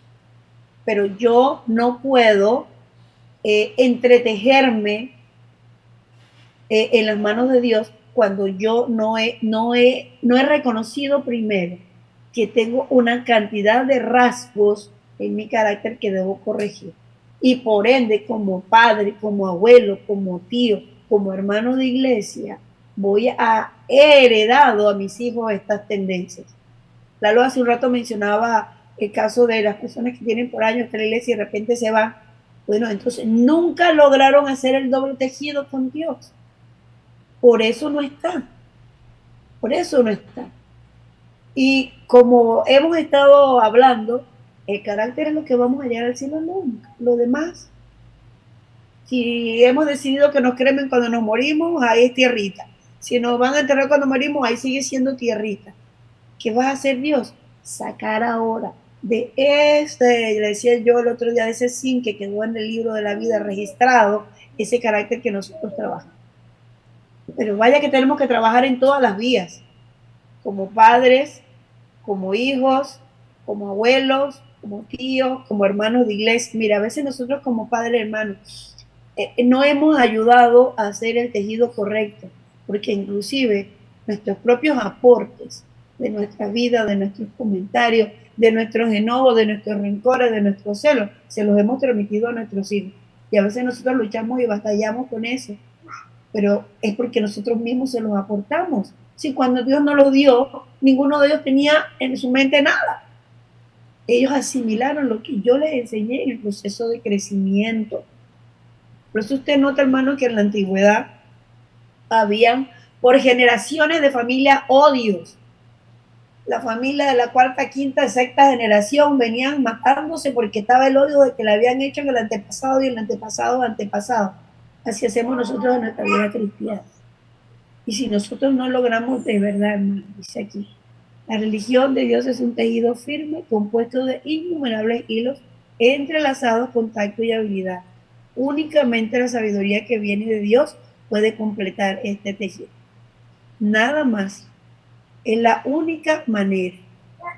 Pero yo no puedo entretejerme en las manos de Dios cuando yo no he reconocido primero que tengo una cantidad de rasgos en mi carácter que debo corregir. Y por ende, como padre, como abuelo, como tío, como hermano de iglesia, he heredado a mis hijos estas tendencias. Lalo hace un rato mencionaba el caso de las personas que tienen por años en la iglesia y de repente se van. Bueno, entonces nunca lograron hacer el doble tejido con Dios. Por eso no está. Por eso no está. Y como hemos estado hablando, el carácter es lo que vamos a llegar al cielo nunca. Lo demás, si hemos decidido que nos cremen cuando nos morimos, ahí es tierrita. Si nos van a enterrar cuando morimos, ahí sigue siendo tierrita. ¿Qué va a hacer Dios? Sacar ahora de le decía yo el otro día, de ese zinc que quedó en el libro de la vida registrado, ese carácter que nosotros trabajamos. Pero vaya que tenemos que trabajar en todas las vías, como padres, como hijos, como abuelos, como tíos, como hermanos de iglesia. Mira, a veces nosotros como padres, hermanos, no hemos ayudado a hacer el tejido correcto, porque inclusive nuestros propios aportes de nuestra vida, de nuestros comentarios, de nuestros enojos, de nuestros rencores, de nuestros celos, se los hemos transmitido a nuestros hijos. Y a veces nosotros luchamos y batallamos con eso, pero es porque nosotros mismos se los aportamos. Si cuando Dios nos lo dio, ninguno de ellos tenía en su mente nada. Ellos asimilaron lo que yo les enseñé en el proceso de crecimiento. Por eso usted nota, hermano, que en la antigüedad habían por generaciones de familia odios. La familia de la cuarta, quinta, sexta generación venían matándose porque estaba el odio de que le habían hecho en el antepasado y el antepasado. Así hacemos nosotros en nuestra vida cristiana. Y si nosotros no logramos de verdad, hermano, dice aquí, la religión de Dios es un tejido firme compuesto de innumerables hilos entrelazados con tacto y habilidad. Únicamente la sabiduría que viene de Dios puede completar este tejido. Nada más. Es la única manera.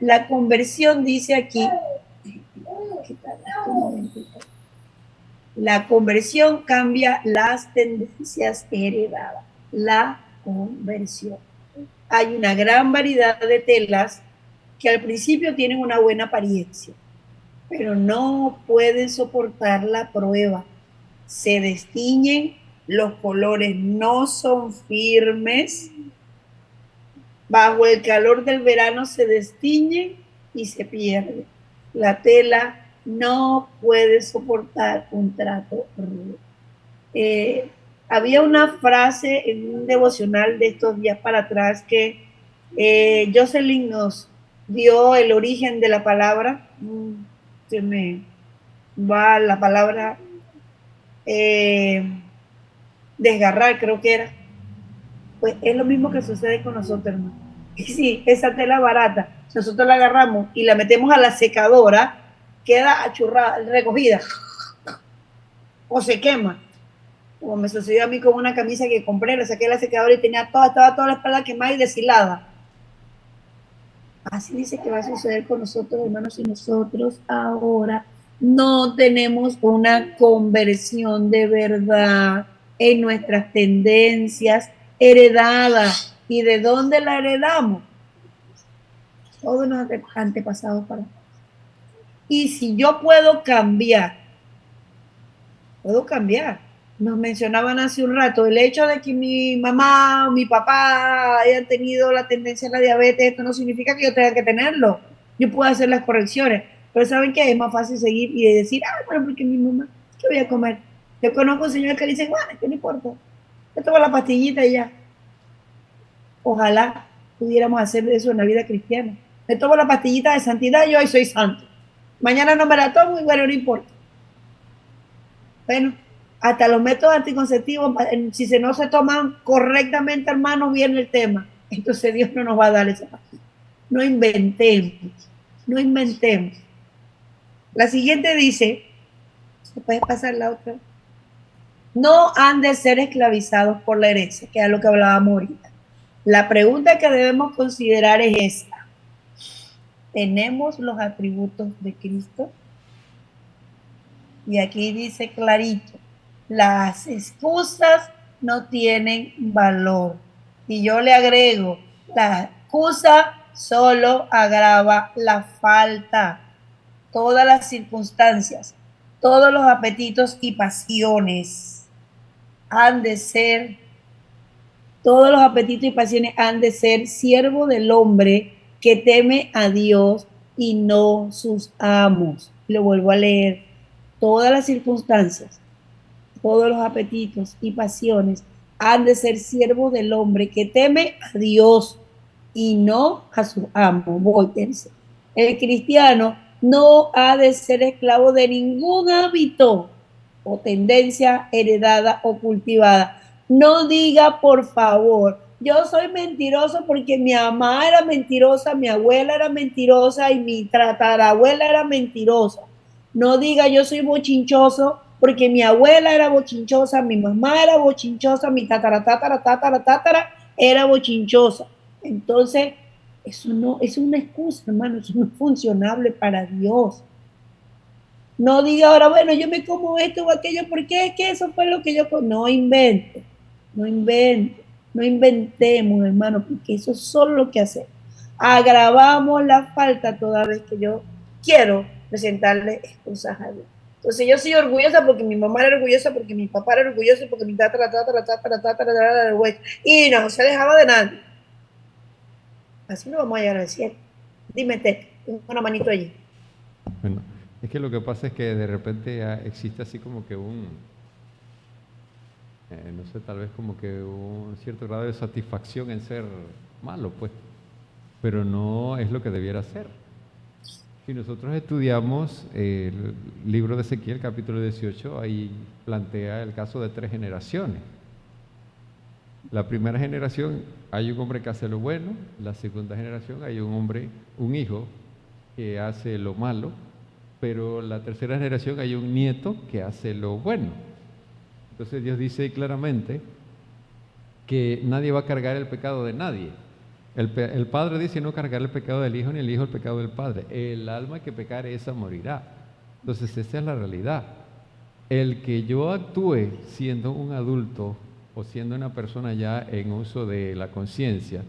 La conversión dice aquí, la conversión cambia las tendencias heredadas. La conversión. Hay una gran variedad de telas que al principio tienen una buena apariencia, pero no pueden soportar la prueba. Se destiñen, los colores no son firmes, bajo el calor del verano se destiñen y se pierden. La tela no puede soportar un trato rudo. Había una frase en un devocional de estos días para atrás que Jocelyn nos dio el origen de la palabra. Se me va la palabra desgarrar, creo que era. Pues es lo mismo que sucede con nosotros, hermano. Y si esa tela barata, nosotros la agarramos y la metemos a la secadora, queda achurrada, recogida. o se quema. Como me sucedió a mí con una camisa que compré, le saqué la secadora y estaba toda la espalda quemada y deshilada. Así dice que va a suceder con nosotros, hermanos, si nosotros ahora no tenemos una conversión de verdad en nuestras tendencias heredadas. ¿Y de dónde la heredamos? Todos los antepasados para. Y si yo puedo cambiar. Nos mencionaban hace un rato el hecho de que mi mamá o mi papá hayan tenido la tendencia a la diabetes, esto no significa que yo tenga que tenerlo. Yo puedo hacer las correcciones, pero ¿saben qué? Es más fácil seguir y decir, bueno, porque mi mamá, ¿qué voy a comer? Yo conozco un señor que dice, bueno, que no importa, yo tomo la pastillita y ya. Ojalá pudiéramos hacer eso en la vida cristiana. Me tomo la pastillita de santidad y hoy soy santo. Mañana no me la tomo y bueno, no importa. Bueno, hasta los métodos anticonceptivos, si no se toman correctamente, hermano, viene el tema. Entonces Dios no nos va a dar esa pastilla. No inventemos, no inventemos. La siguiente dice, ¿se puede pasar la otra? No han de ser esclavizados por la herencia, que es lo que hablábamos ahorita. La pregunta que debemos considerar es esta. ¿Tenemos los atributos de Cristo? Y aquí dice clarito, las excusas no tienen valor. Y yo le agrego, la excusa solo agrava la falta. Todas las circunstancias, todos los apetitos y pasiones han de ser, todos los apetitos y pasiones han de ser siervo del hombre que teme a Dios y no sus amos. Lo vuelvo a leer. Todas las circunstancias, todos los apetitos y pasiones han de ser siervos del hombre que teme a Dios y no a sus amos. Voltense. El cristiano no ha de ser esclavo de ningún hábito o tendencia heredada o cultivada. No diga, por favor, yo soy mentiroso porque mi mamá era mentirosa, mi abuela era mentirosa y mi tatarabuela era mentirosa. No diga, yo soy bochinchoso porque mi abuela era bochinchosa, mi mamá era bochinchosa, mi tatara era bochinchosa. Entonces, eso no es una excusa, hermano, eso no es funcionable para Dios. No diga ahora, bueno, yo me como esto o aquello, porque es que eso fue lo que yo... No invente, no invente, no inventemos, hermano, porque eso es solo lo que hacemos. Agravamos la falta toda vez que yo quiero presentarle excusas a Dios. Entonces yo soy orgullosa porque mi mamá era orgullosa, porque mi papá era orgulloso, porque mi y no se dejaba de nadie. Así no vamos a llegar al cielo. Dime, Ted, tengo una manito allí. Bueno, es que lo que pasa es que de repente existe así como que no sé, tal vez como que un cierto grado de satisfacción en ser malo, pues, pero no es lo que debiera ser. Si nosotros estudiamos el libro de Ezequiel, capítulo 18, ahí plantea el caso de 3 generaciones. La primera generación hay un hombre que hace lo bueno, la segunda generación hay un hijo que hace lo malo, pero la tercera generación hay un nieto que hace lo bueno. Entonces Dios dice claramente que nadie va a cargar el pecado de nadie. El Padre dice no cargar el pecado del Hijo, ni el Hijo el pecado del Padre. El alma que pecare, esa morirá. Entonces esa es la realidad. El que yo actúe siendo un adulto o siendo una persona ya en uso de la conciencia,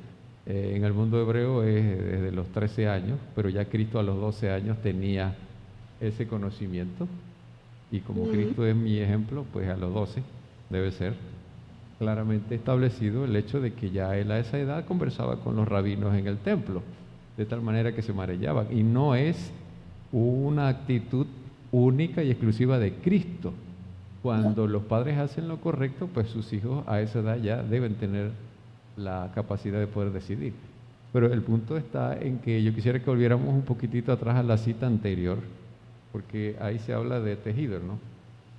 en el mundo hebreo es desde los 13 años, pero ya Cristo a los 12 años tenía ese conocimiento, y como Cristo es mi ejemplo, pues a los 12 debe ser claramente establecido el hecho de que ya él a esa edad conversaba con los rabinos en el templo, de tal manera que se marallaban, y no es una actitud única y exclusiva de Cristo. Cuando los padres hacen lo correcto, pues sus hijos a esa edad ya deben tener la capacidad de poder decidir. Pero el punto está en que yo quisiera que volviéramos un poquitito atrás a la cita anterior, porque ahí se habla de tejido, ¿no?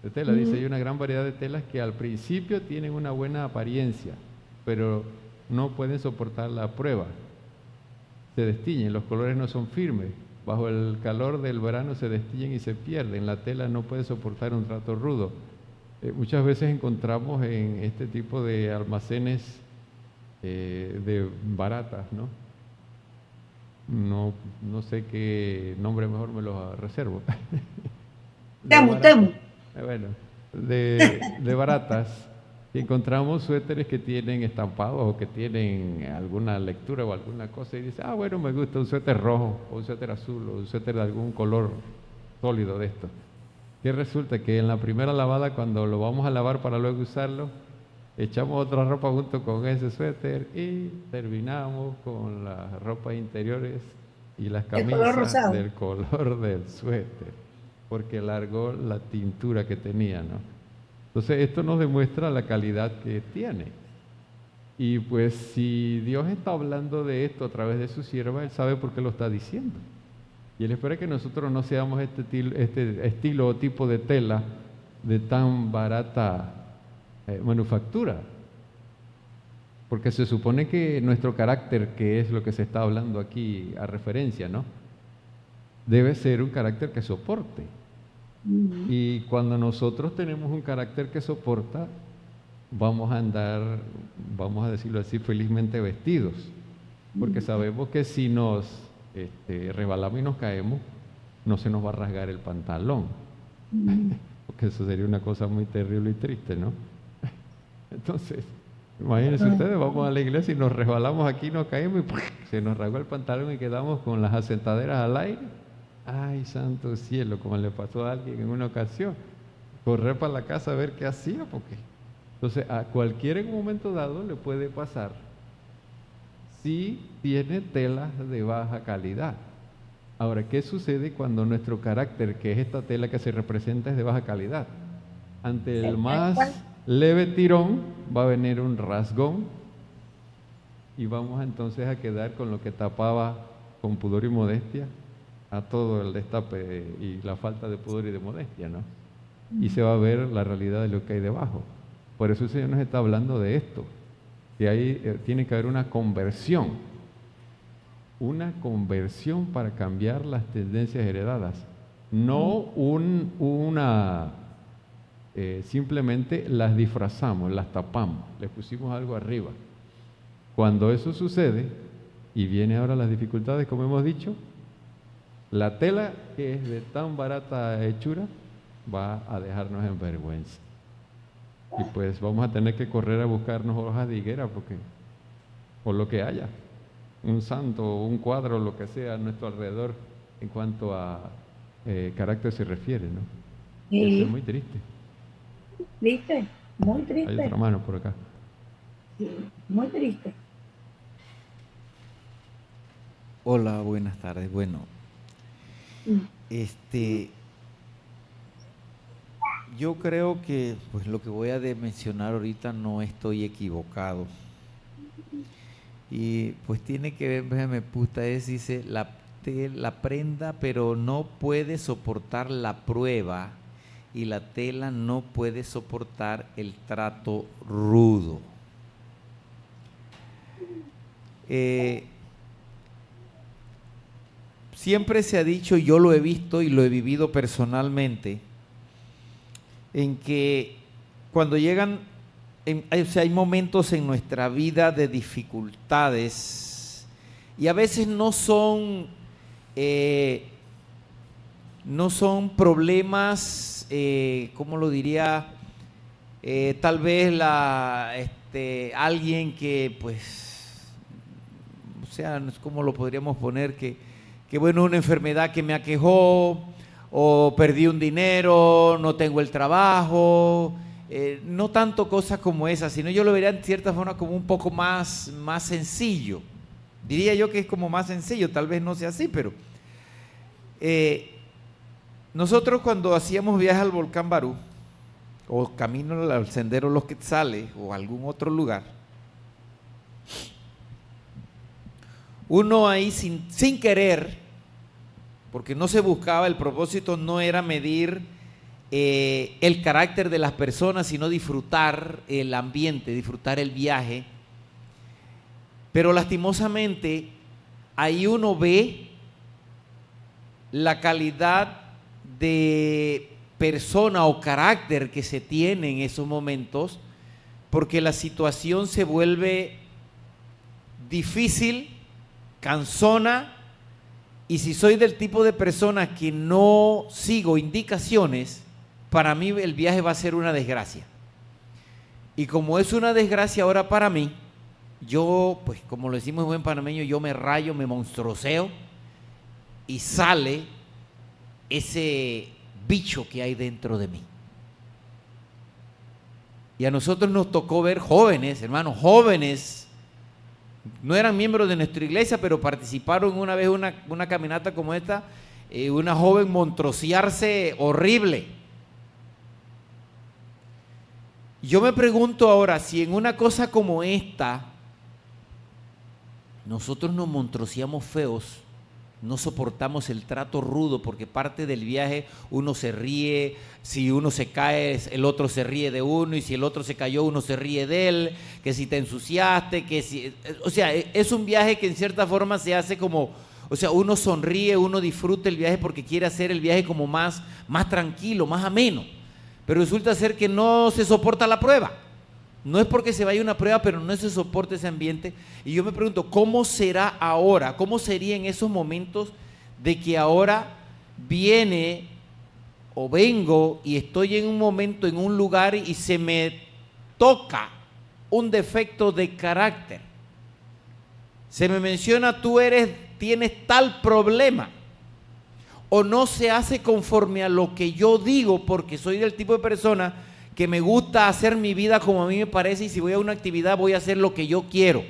De tela. Dice, hay una gran variedad de telas que al principio tienen una buena apariencia, pero no pueden soportar la prueba. Se destiñen, los colores no son firmes. Bajo el calor del verano se destiñen y se pierden. La tela no puede soportar un trato rudo. muchas veces encontramos en este tipo de almacenes de baratas, ¿no? No sé qué nombre mejor me lo reservo. Temu. Bueno, de baratas, encontramos suéteres que tienen estampados o que tienen alguna lectura o alguna cosa y dice, bueno, me gusta un suéter rojo o un suéter azul o un suéter de algún color sólido de esto. Que resulta que en la primera lavada, cuando lo vamos a lavar para luego usarlo, echamos otra ropa junto con ese suéter y terminamos con las ropas interiores y las camisas del color del suéter, porque largó la tintura que tenía, ¿no? Entonces esto nos demuestra la calidad que tiene. Y pues si Dios está hablando de esto a través de su sierva, Él sabe por qué lo está diciendo. Y Él espera que nosotros no seamos este estilo o tipo de tela de tan barata manufactura. Porque se supone que nuestro carácter, que es lo que se está hablando aquí a referencia, ¿no? Debe ser un carácter que soporte. Y cuando nosotros tenemos un carácter que soporta, vamos a andar, vamos a decirlo así, felizmente vestidos. Porque sabemos que si nos resbalamos y nos caemos, no se nos va a rasgar el pantalón. Porque eso sería una cosa muy terrible y triste, ¿no? Entonces, imagínense ustedes, vamos a la iglesia y nos resbalamos aquí, nos caemos y se nos rasgó el pantalón y quedamos con las asentaderas al aire. Ay, santo cielo, como le pasó a alguien en una ocasión, correr para la casa a ver qué hacía, porque entonces a cualquiera en un momento dado le puede pasar si tiene telas de baja calidad. Ahora, ¿qué sucede cuando nuestro carácter, que es esta tela que se representa, es de baja calidad? Ante el más leve tirón va a venir un rasgón y vamos entonces a quedar con lo que tapaba con pudor y modestia a todo el destape y la falta de pudor y de modestia, ¿no? Y se va a ver la realidad de lo que hay debajo. Por eso el Señor nos está hablando de esto, que ahí tiene que haber una conversión para cambiar las tendencias heredadas, no simplemente las disfrazamos, las tapamos, les pusimos algo arriba. Cuando eso sucede, y viene ahora las dificultades, como hemos dicho, la tela que es de tan barata hechura va a dejarnos en vergüenza. Y pues vamos a tener que correr a buscarnos hojas de higuera, o lo que haya, un santo, un cuadro, lo que sea a nuestro alrededor en cuanto a carácter se refiere, ¿no? Sí. Eso es muy triste. ¿Viste? Muy triste. Hay otra mano por acá. Sí, muy triste. Hola, buenas tardes. Bueno, yo creo que pues lo que voy a mencionar ahorita no estoy equivocado. Y pues tiene que ver, me gusta, dice, la prenda, pero no puede soportar la prueba y la tela no puede soportar el trato rudo. Siempre se ha dicho, y yo lo he visto y lo he vivido personalmente, en que cuando llegan, hay momentos en nuestra vida de dificultades y a veces no son problemas, ¿cómo lo diría? Tal vez alguien que pues, o sea, ¿cómo lo podríamos poner? Que bueno, una enfermedad que me aquejó, o perdí un dinero, no tengo el trabajo, no tanto cosas como esas, sino yo lo vería en cierta forma como un poco más sencillo. Diría yo que es como más sencillo, tal vez no sea así, pero nosotros cuando hacíamos viajes al volcán Barú, o camino al sendero Los Quetzales, o algún otro lugar, uno ahí sin querer, porque no se buscaba, el propósito no era medir el carácter de las personas, sino disfrutar el ambiente, disfrutar el viaje. Pero lastimosamente, ahí uno ve la calidad de persona o carácter que se tiene en esos momentos, porque la situación se vuelve difícil, cansona, y si soy del tipo de persona que no sigo indicaciones, para mí el viaje va a ser una desgracia. Y como es una desgracia ahora para mí, yo, pues como lo decimos en buen panameño, yo me rayo, me monstruoseo y sale ese bicho que hay dentro de mí. Y a nosotros nos tocó ver jóvenes, hermanos, jóvenes, no eran miembros de nuestra iglesia, pero participaron una vez en una caminata como esta, una joven montrocearse horrible. Yo me pregunto ahora, si en una cosa como esta, nosotros nos montroceamos feos, no soportamos el trato rudo, porque parte del viaje uno se ríe, si uno se cae, el otro se ríe de uno, y si el otro se cayó, uno se ríe de él, que si te ensuciaste, que si... O sea, es un viaje que en cierta forma se hace como... O sea, uno sonríe, uno disfruta el viaje porque quiere hacer el viaje como más tranquilo, más ameno. Pero resulta ser que no se soporta la prueba. No es porque se vaya una prueba, pero no se soporta ese ambiente. Y yo me pregunto, ¿cómo será ahora? ¿Cómo sería en esos momentos de que ahora viene o vengo y estoy en un momento, en un lugar y se me toca un defecto de carácter? Se me menciona, tienes tal problema. O no se hace conforme a lo que yo digo, porque soy del tipo de persona que me gusta hacer mi vida como a mí me parece, y si voy a una actividad voy a hacer lo que yo quiero.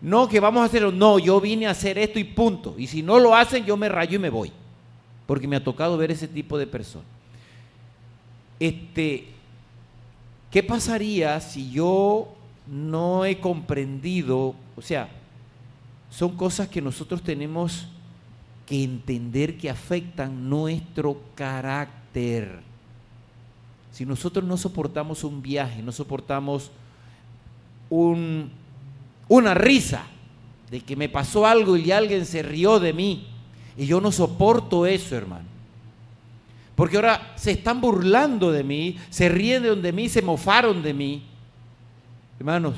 No que vamos a hacerlo, no, yo vine a hacer esto y punto. Y si no lo hacen, yo me rayo y me voy. Porque me ha tocado ver ese tipo de personas. ¿Qué pasaría si yo no he comprendido? O sea, son cosas que nosotros tenemos que entender que afectan nuestro carácter. Si nosotros no soportamos un viaje, no soportamos una risa de que me pasó algo y alguien se rió de mí, y yo no soporto eso, hermano, porque ahora se están burlando de mí, se ríen de mí, se mofaron de mí. Hermanos,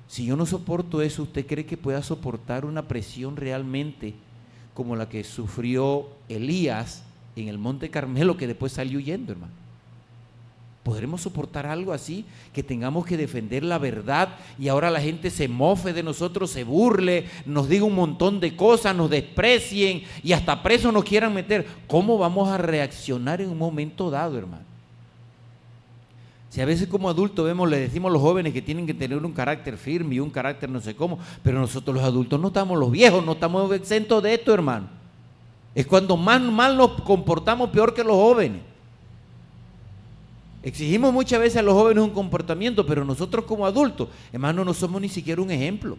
si yo no soporto eso, ¿usted cree que pueda soportar una presión realmente como la que sufrió Elías en el Monte Carmelo, que después salió huyendo, hermano? ¿Podremos soportar algo así? Que tengamos que defender la verdad y ahora la gente se mofe de nosotros, se burle, nos diga un montón de cosas, nos desprecien y hasta preso nos quieran meter. ¿Cómo vamos a reaccionar en un momento dado, hermano? Si a veces como adultos le decimos a los jóvenes que tienen que tener un carácter firme y un carácter no sé cómo, pero nosotros los adultos no estamos, los viejos no estamos exentos de esto, hermano. Es cuando más mal nos comportamos, peor que los jóvenes. Exigimos muchas veces a los jóvenes un comportamiento, pero nosotros como adultos, hermano, no somos ni siquiera un ejemplo.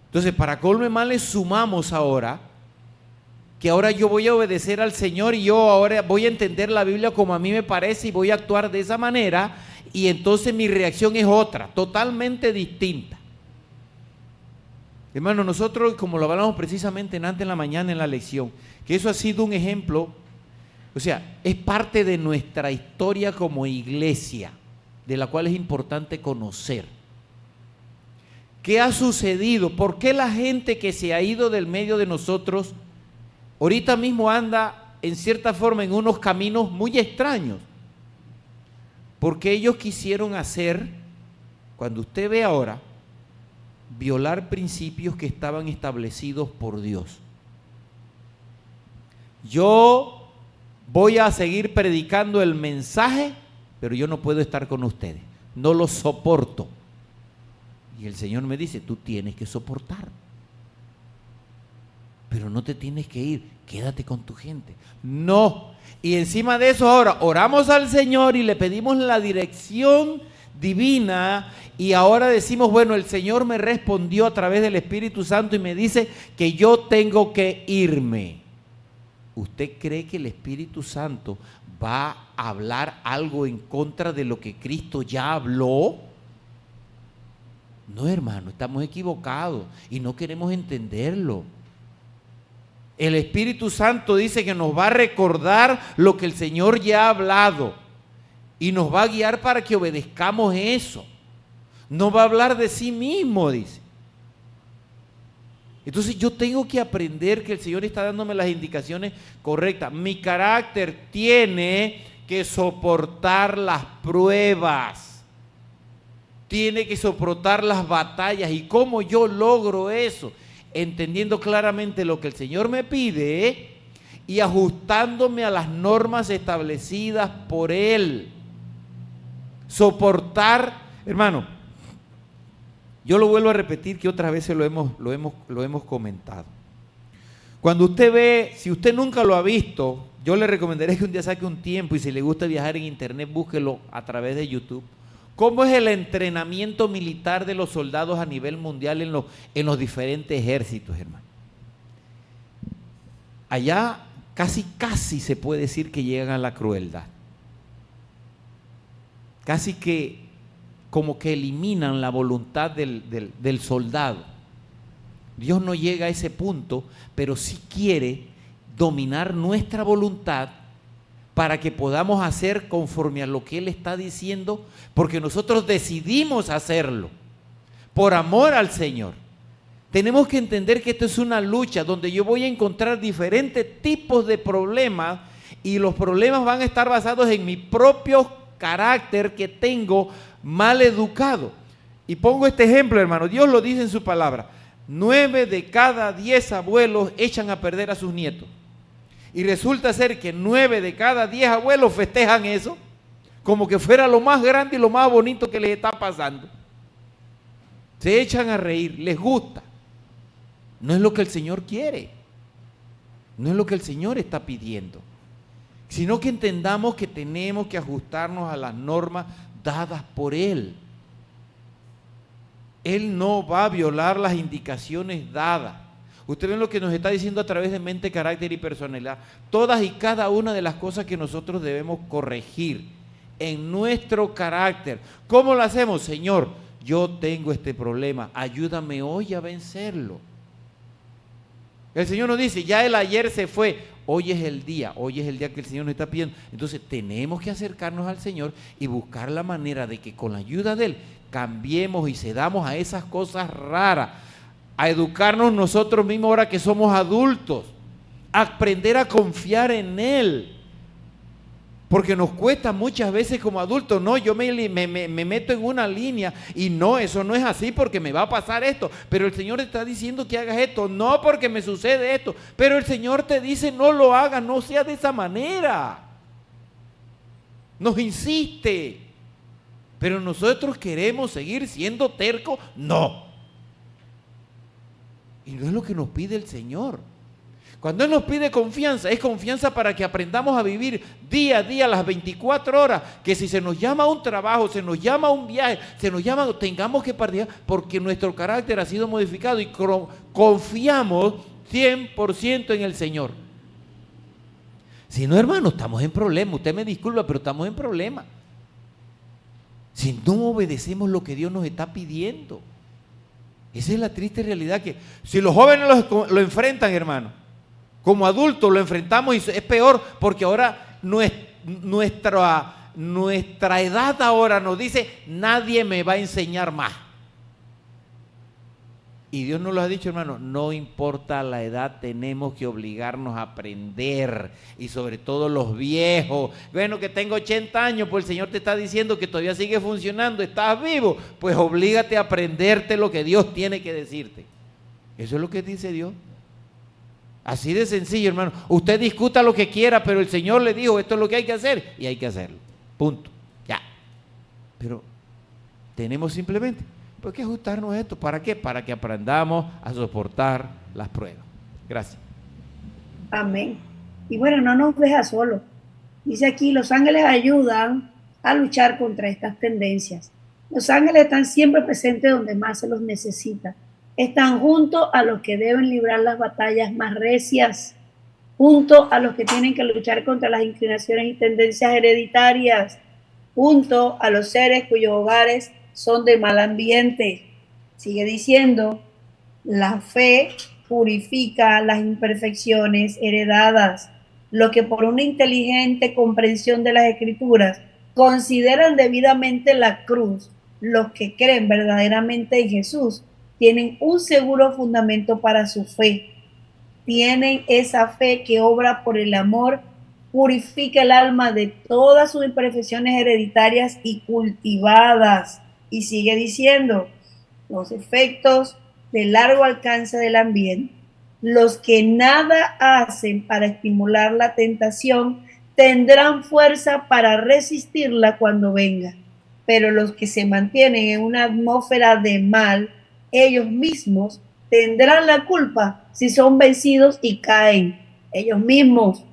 Entonces, para colme males, sumamos ahora que ahora yo voy a obedecer al Señor y yo ahora voy a entender la Biblia como a mí me parece y voy a actuar de esa manera, y entonces mi reacción es otra, totalmente distinta. Hermano, nosotros, como lo hablamos precisamente antes en la mañana en la lección, que eso ha sido un ejemplo. O sea, es parte de nuestra historia como iglesia, de la cual es importante conocer. ¿Qué ha sucedido? ¿Por qué la gente que se ha ido del medio de nosotros ahorita mismo anda en cierta forma en unos caminos muy extraños? Porque ellos quisieron hacer, cuando usted ve ahora, violar principios que estaban establecidos por Dios. Yo voy a seguir predicando el mensaje, pero yo no puedo estar con ustedes, no los soporto. Y el Señor me dice, tú tienes que soportar, pero no te tienes que ir, quédate con tu gente. No, y encima de eso ahora oramos al Señor y le pedimos la dirección divina, y ahora decimos, bueno, el Señor me respondió a través del Espíritu Santo y me dice que yo tengo que irme. ¿Usted cree que el Espíritu Santo va a hablar algo en contra de lo que Cristo ya habló? No, hermano, estamos equivocados y no queremos entenderlo. El Espíritu Santo dice que nos va a recordar lo que el Señor ya ha hablado y nos va a guiar para que obedezcamos eso. No va a hablar de sí mismo, dice. Entonces yo tengo que aprender que el Señor está dándome las indicaciones correctas. Mi carácter tiene que soportar las pruebas, tiene que soportar las batallas. ¿Y cómo yo logro eso? Entendiendo claramente lo que el Señor me pide y ajustándome a las normas establecidas por Él. Soportar, hermano, yo lo vuelvo a repetir que otras veces lo hemos comentado. Cuando usted ve, si usted nunca lo ha visto, yo le recomendaría que un día saque un tiempo y si le gusta viajar en internet, búsquelo a través de YouTube. ¿Cómo es el entrenamiento militar de los soldados a nivel mundial en los diferentes ejércitos, hermano? Allá casi se puede decir que llegan a la crueldad. Casi que como que eliminan la voluntad del soldado. Dios no llega a ese punto, pero sí quiere dominar nuestra voluntad para que podamos hacer conforme a lo que Él está diciendo, porque nosotros decidimos hacerlo, por amor al Señor. Tenemos que entender que esto es una lucha donde yo voy a encontrar diferentes tipos de problemas y los problemas van a estar basados en mi propio carácter que tengo mal educado. Y pongo este ejemplo, hermano, Dios lo dice en su palabra: 9 de cada 10 abuelos echan a perder a sus nietos. Y resulta ser que 9 de cada 10 abuelos festejan eso como que fuera lo más grande y lo más bonito que les está pasando. Se echan a reír, les gusta. No es lo que el Señor quiere, no es lo que el Señor está pidiendo, sino que entendamos que tenemos que ajustarnos a las normas dadas por Él. Él no va a violar las indicaciones dadas. Usted ve lo que nos está diciendo a través de mente, carácter y personalidad. Todas y cada una de las cosas que nosotros debemos corregir en nuestro carácter. ¿Cómo lo hacemos? Señor, yo tengo este problema, ayúdame hoy a vencerlo. El Señor nos dice, ya el ayer se fue, hoy es el día que el Señor nos está pidiendo. Entonces tenemos que acercarnos al Señor y buscar la manera de que con la ayuda de Él cambiemos y cedamos a esas cosas raras, a educarnos nosotros mismos ahora que somos adultos, a aprender a confiar en Él, porque nos cuesta muchas veces como adultos. No, yo me meto en una línea y no, eso no es así porque me va a pasar esto, pero el Señor te está diciendo que hagas esto, no porque me sucede esto, pero el Señor te dice no lo hagas, no sea de esa manera, nos insiste, pero nosotros queremos seguir siendo tercos, no. Y no es lo que nos pide el Señor. Cuando Él nos pide confianza, es confianza para que aprendamos a vivir día a día las 24 horas, que si se nos llama a un trabajo, se nos llama a un viaje, se nos llama, tengamos que partir, porque nuestro carácter ha sido modificado y confiamos 100% en el Señor. Si no, hermano, estamos en problema. Usted me disculpa, pero estamos en problema. Si no obedecemos lo que Dios nos está pidiendo. Esa es la triste realidad, que si los jóvenes lo enfrentan, hermano, como adultos lo enfrentamos, y es peor porque ahora nuestra edad ahora nos dice, nadie me va a enseñar más. Y Dios nos lo ha dicho, hermano, no importa la edad, tenemos que obligarnos a aprender, y sobre todo los viejos. Bueno, que tengo 80 años, pues el Señor te está diciendo que todavía sigue funcionando, estás vivo, pues oblígate a aprenderte lo que Dios tiene que decirte. Eso es lo que dice Dios. Así de sencillo, hermano. Usted discuta lo que quiera, pero el Señor le dijo, esto es lo que hay que hacer, y hay que hacerlo. Punto. Ya. Pero tenemos simplemente que ajustarnos a esto. ¿Para qué? Para que aprendamos a soportar las pruebas. Gracias. Amén. Y bueno, no nos deja solos. Dice aquí, los ángeles ayudan a luchar contra estas tendencias. Los ángeles están siempre presentes donde más se los necesita. Están junto a los que deben librar las batallas más recias, junto a los que tienen que luchar contra las inclinaciones y tendencias hereditarias, junto a los seres cuyos hogares son de mal ambiente. Sigue diciendo, la fe purifica las imperfecciones heredadas. Lo que por una inteligente comprensión de las Escrituras consideran debidamente la cruz, los que creen verdaderamente en Jesús, tienen un seguro fundamento para su fe. Tienen esa fe que obra por el amor, purifica el alma de todas sus imperfecciones hereditarias y cultivadas. Y sigue diciendo, los efectos de largo alcance del ambiente, los que nada hacen para estimular la tentación, tendrán fuerza para resistirla cuando venga. Pero los que se mantienen en una atmósfera de mal, ellos mismos tendrán la culpa si son vencidos y caen. Ellos mismos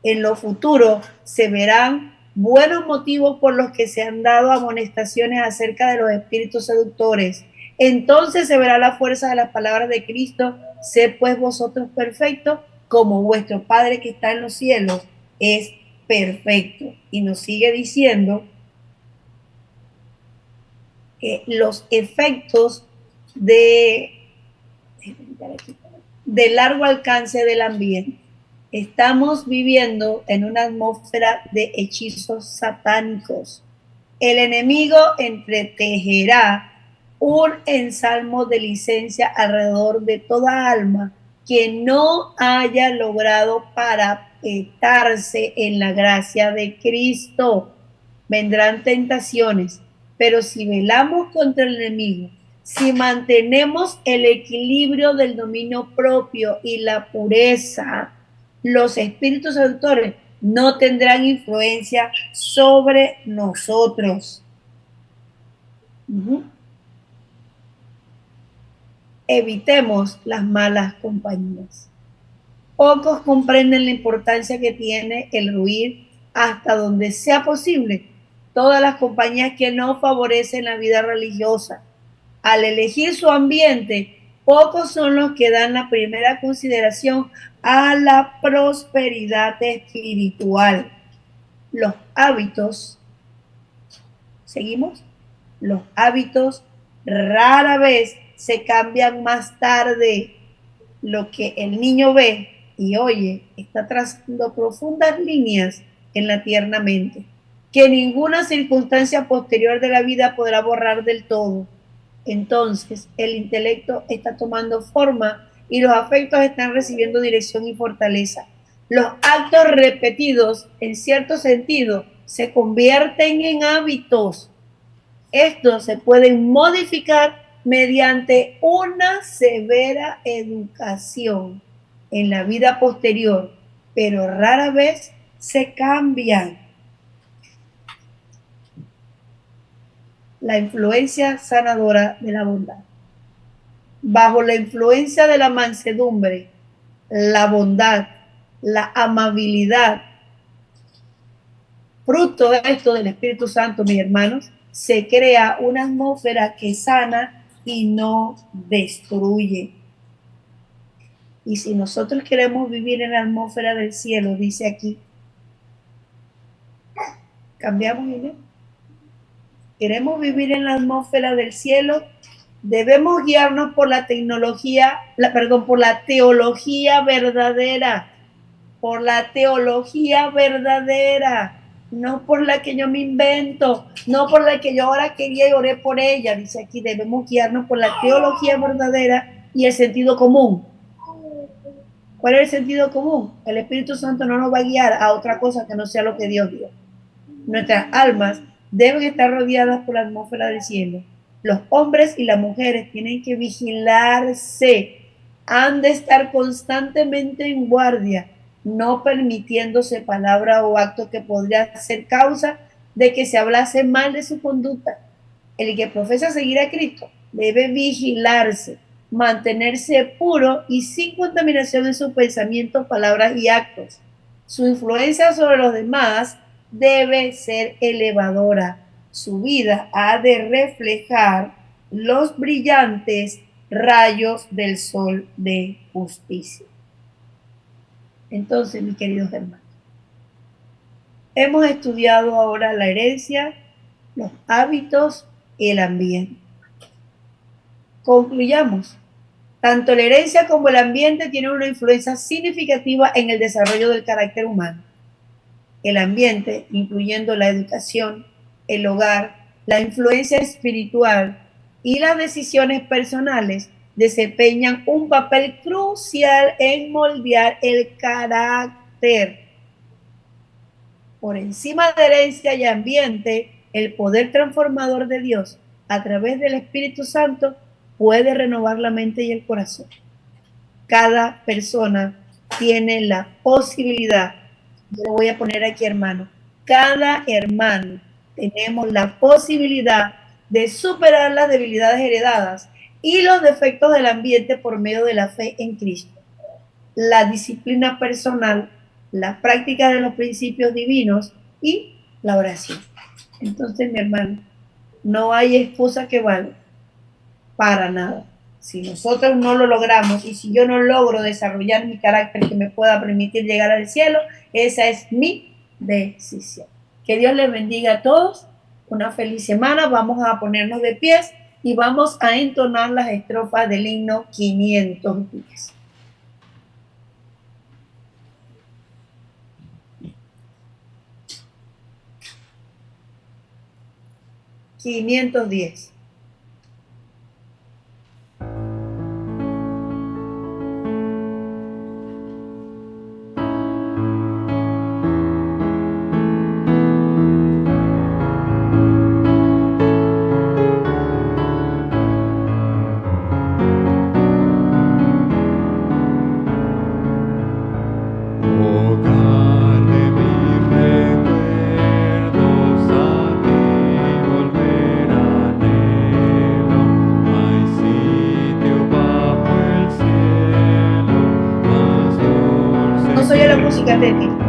en lo futuro se verán buenos motivos por los que se han dado amonestaciones acerca de los espíritus seductores. Entonces se verá la fuerza de las palabras de Cristo: sed pues vosotros perfectos, como vuestro Padre que está en los cielos es perfecto. Y nos sigue diciendo que los efectos de largo alcance del ambiente. Estamos viviendo en una atmósfera de hechizos satánicos. El enemigo entretejerá un ensalmo de licencia alrededor de toda alma que no haya logrado parapetarse en la gracia de Cristo. Vendrán tentaciones, pero si velamos contra el enemigo, si mantenemos el equilibrio del dominio propio y la pureza, los espíritus seductores no tendrán influencia sobre nosotros. Evitemos las malas compañías. Pocos comprenden la importancia que tiene el huir hasta donde sea posible todas las compañías que no favorecen la vida religiosa. Al elegir su ambiente, pocos son los que dan la primera consideración a la prosperidad espiritual. Los hábitos, ¿seguimos? Los hábitos rara vez se cambian más tarde. Lo que el niño ve y oye está trazando profundas líneas en la tierna mente, que ninguna circunstancia posterior de la vida podrá borrar del todo. Entonces, el intelecto está tomando forma y los afectos están recibiendo dirección y fortaleza. Los actos repetidos, en cierto sentido, se convierten en hábitos. Estos se pueden modificar mediante una severa educación en la vida posterior, pero rara vez se cambian. La influencia sanadora de la bondad. Bajo la influencia de la mansedumbre, la bondad, la amabilidad, fruto de esto del Espíritu Santo, mis hermanos, se crea una atmósfera que sana y no destruye. Y si nosotros queremos vivir en la atmósfera del cielo, dice aquí, cambiamos, Inés. Queremos vivir en la atmósfera del cielo, debemos guiarnos por la por la teología verdadera, no por la que yo me invento, no por la que yo ahora quería y oré por ella. Dice aquí, debemos guiarnos por la teología verdadera y el sentido común. ¿Cuál es el sentido común? El Espíritu Santo no nos va a guiar a otra cosa que no sea lo que Dios dio. Nuestras almas deben estar rodeadas por la atmósfera del cielo. Los hombres y las mujeres tienen que vigilarse, han de estar constantemente en guardia, no permitiéndose palabra o acto que podría ser causa de que se hablase mal de su conducta. El que profesa seguir a Cristo debe vigilarse, mantenerse puro y sin contaminación en sus pensamientos, palabras y actos. Su influencia sobre los demás debe ser elevadora. Su vida ha de reflejar los brillantes rayos del sol de justicia. Entonces, mis queridos hermanos, hemos estudiado ahora la herencia, los hábitos y el ambiente. Concluyamos. Tanto la herencia como el ambiente tienen una influencia significativa en el desarrollo del carácter humano. El ambiente, incluyendo la educación, el hogar, la influencia espiritual y las decisiones personales, desempeñan un papel crucial en moldear el carácter. Por encima de herencia y ambiente, el poder transformador de Dios a través del Espíritu Santo puede renovar la mente y el corazón. Cada persona tiene la posibilidad, yo lo voy a poner aquí, hermano, cada hermano tenemos la posibilidad de superar las debilidades heredadas y los defectos del ambiente por medio de la fe en Cristo, la disciplina personal, la práctica de los principios divinos y la oración. Entonces, mi hermano, no hay excusa que valga para nada. Si nosotros no lo logramos y si yo no logro desarrollar mi carácter que me pueda permitir llegar al cielo, esa es mi decisión. Que Dios les bendiga a todos. Una feliz semana. Vamos a ponernos de pies y vamos a entonar las estrofas del himno 510. $510. Música técnica.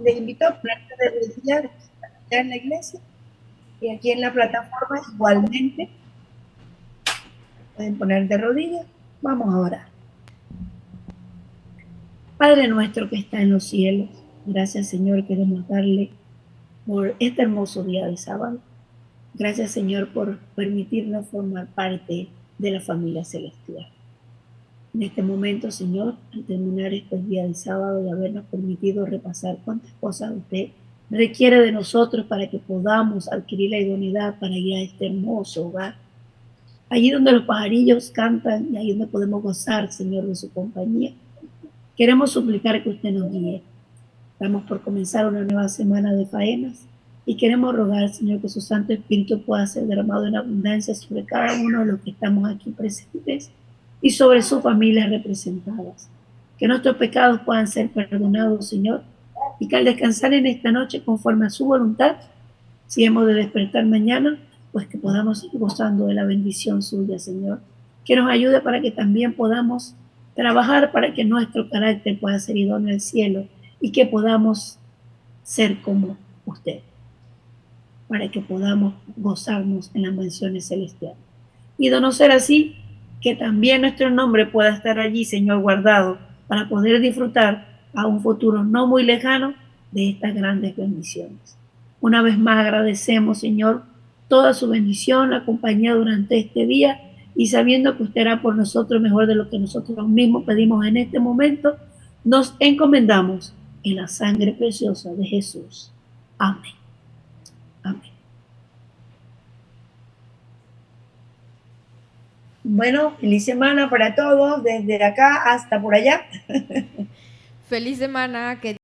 Les invito a ponerse de rodillas en la iglesia y aquí en la plataforma igualmente pueden poner de rodillas. Vamos a orar. Padre nuestro que está en los cielos, gracias Señor, queremos darle por este hermoso día de sábado. Gracias Señor por permitirnos formar parte de la familia celestial. En este momento, Señor, al terminar este día de sábado y habernos permitido repasar cuántas cosas usted requiere de nosotros para que podamos adquirir la idoneidad para ir a este hermoso hogar. Allí donde los pajarillos cantan y ahí donde podemos gozar, Señor, de su compañía. Queremos suplicar que usted nos guíe. Estamos por comenzar una nueva semana de faenas y queremos rogar, Señor, que su Santo Espíritu pueda ser derramado en abundancia sobre cada uno de los que estamos aquí presentes y sobre sus familias representadas. Que nuestros pecados puedan ser perdonados, Señor, y que al descansar en esta noche conforme a su voluntad, si hemos de despertar mañana, pues que podamos ir gozando de la bendición suya, Señor. Que nos ayude para que también podamos trabajar para que nuestro carácter pueda ser idóneo al cielo y que podamos ser como usted, para que podamos gozarnos en las mansiones celestiales. Y de no ser así, que también nuestro nombre pueda estar allí, Señor, guardado, para poder disfrutar a un futuro no muy lejano de estas grandes bendiciones. Una vez más agradecemos, Señor, toda su bendición, la compañía durante este día, y sabiendo que usted hará por nosotros mejor de lo que nosotros mismos pedimos en este momento, nos encomendamos en la sangre preciosa de Jesús. Amén. Amén. Bueno, feliz semana para todos, desde acá hasta por allá. Feliz semana, que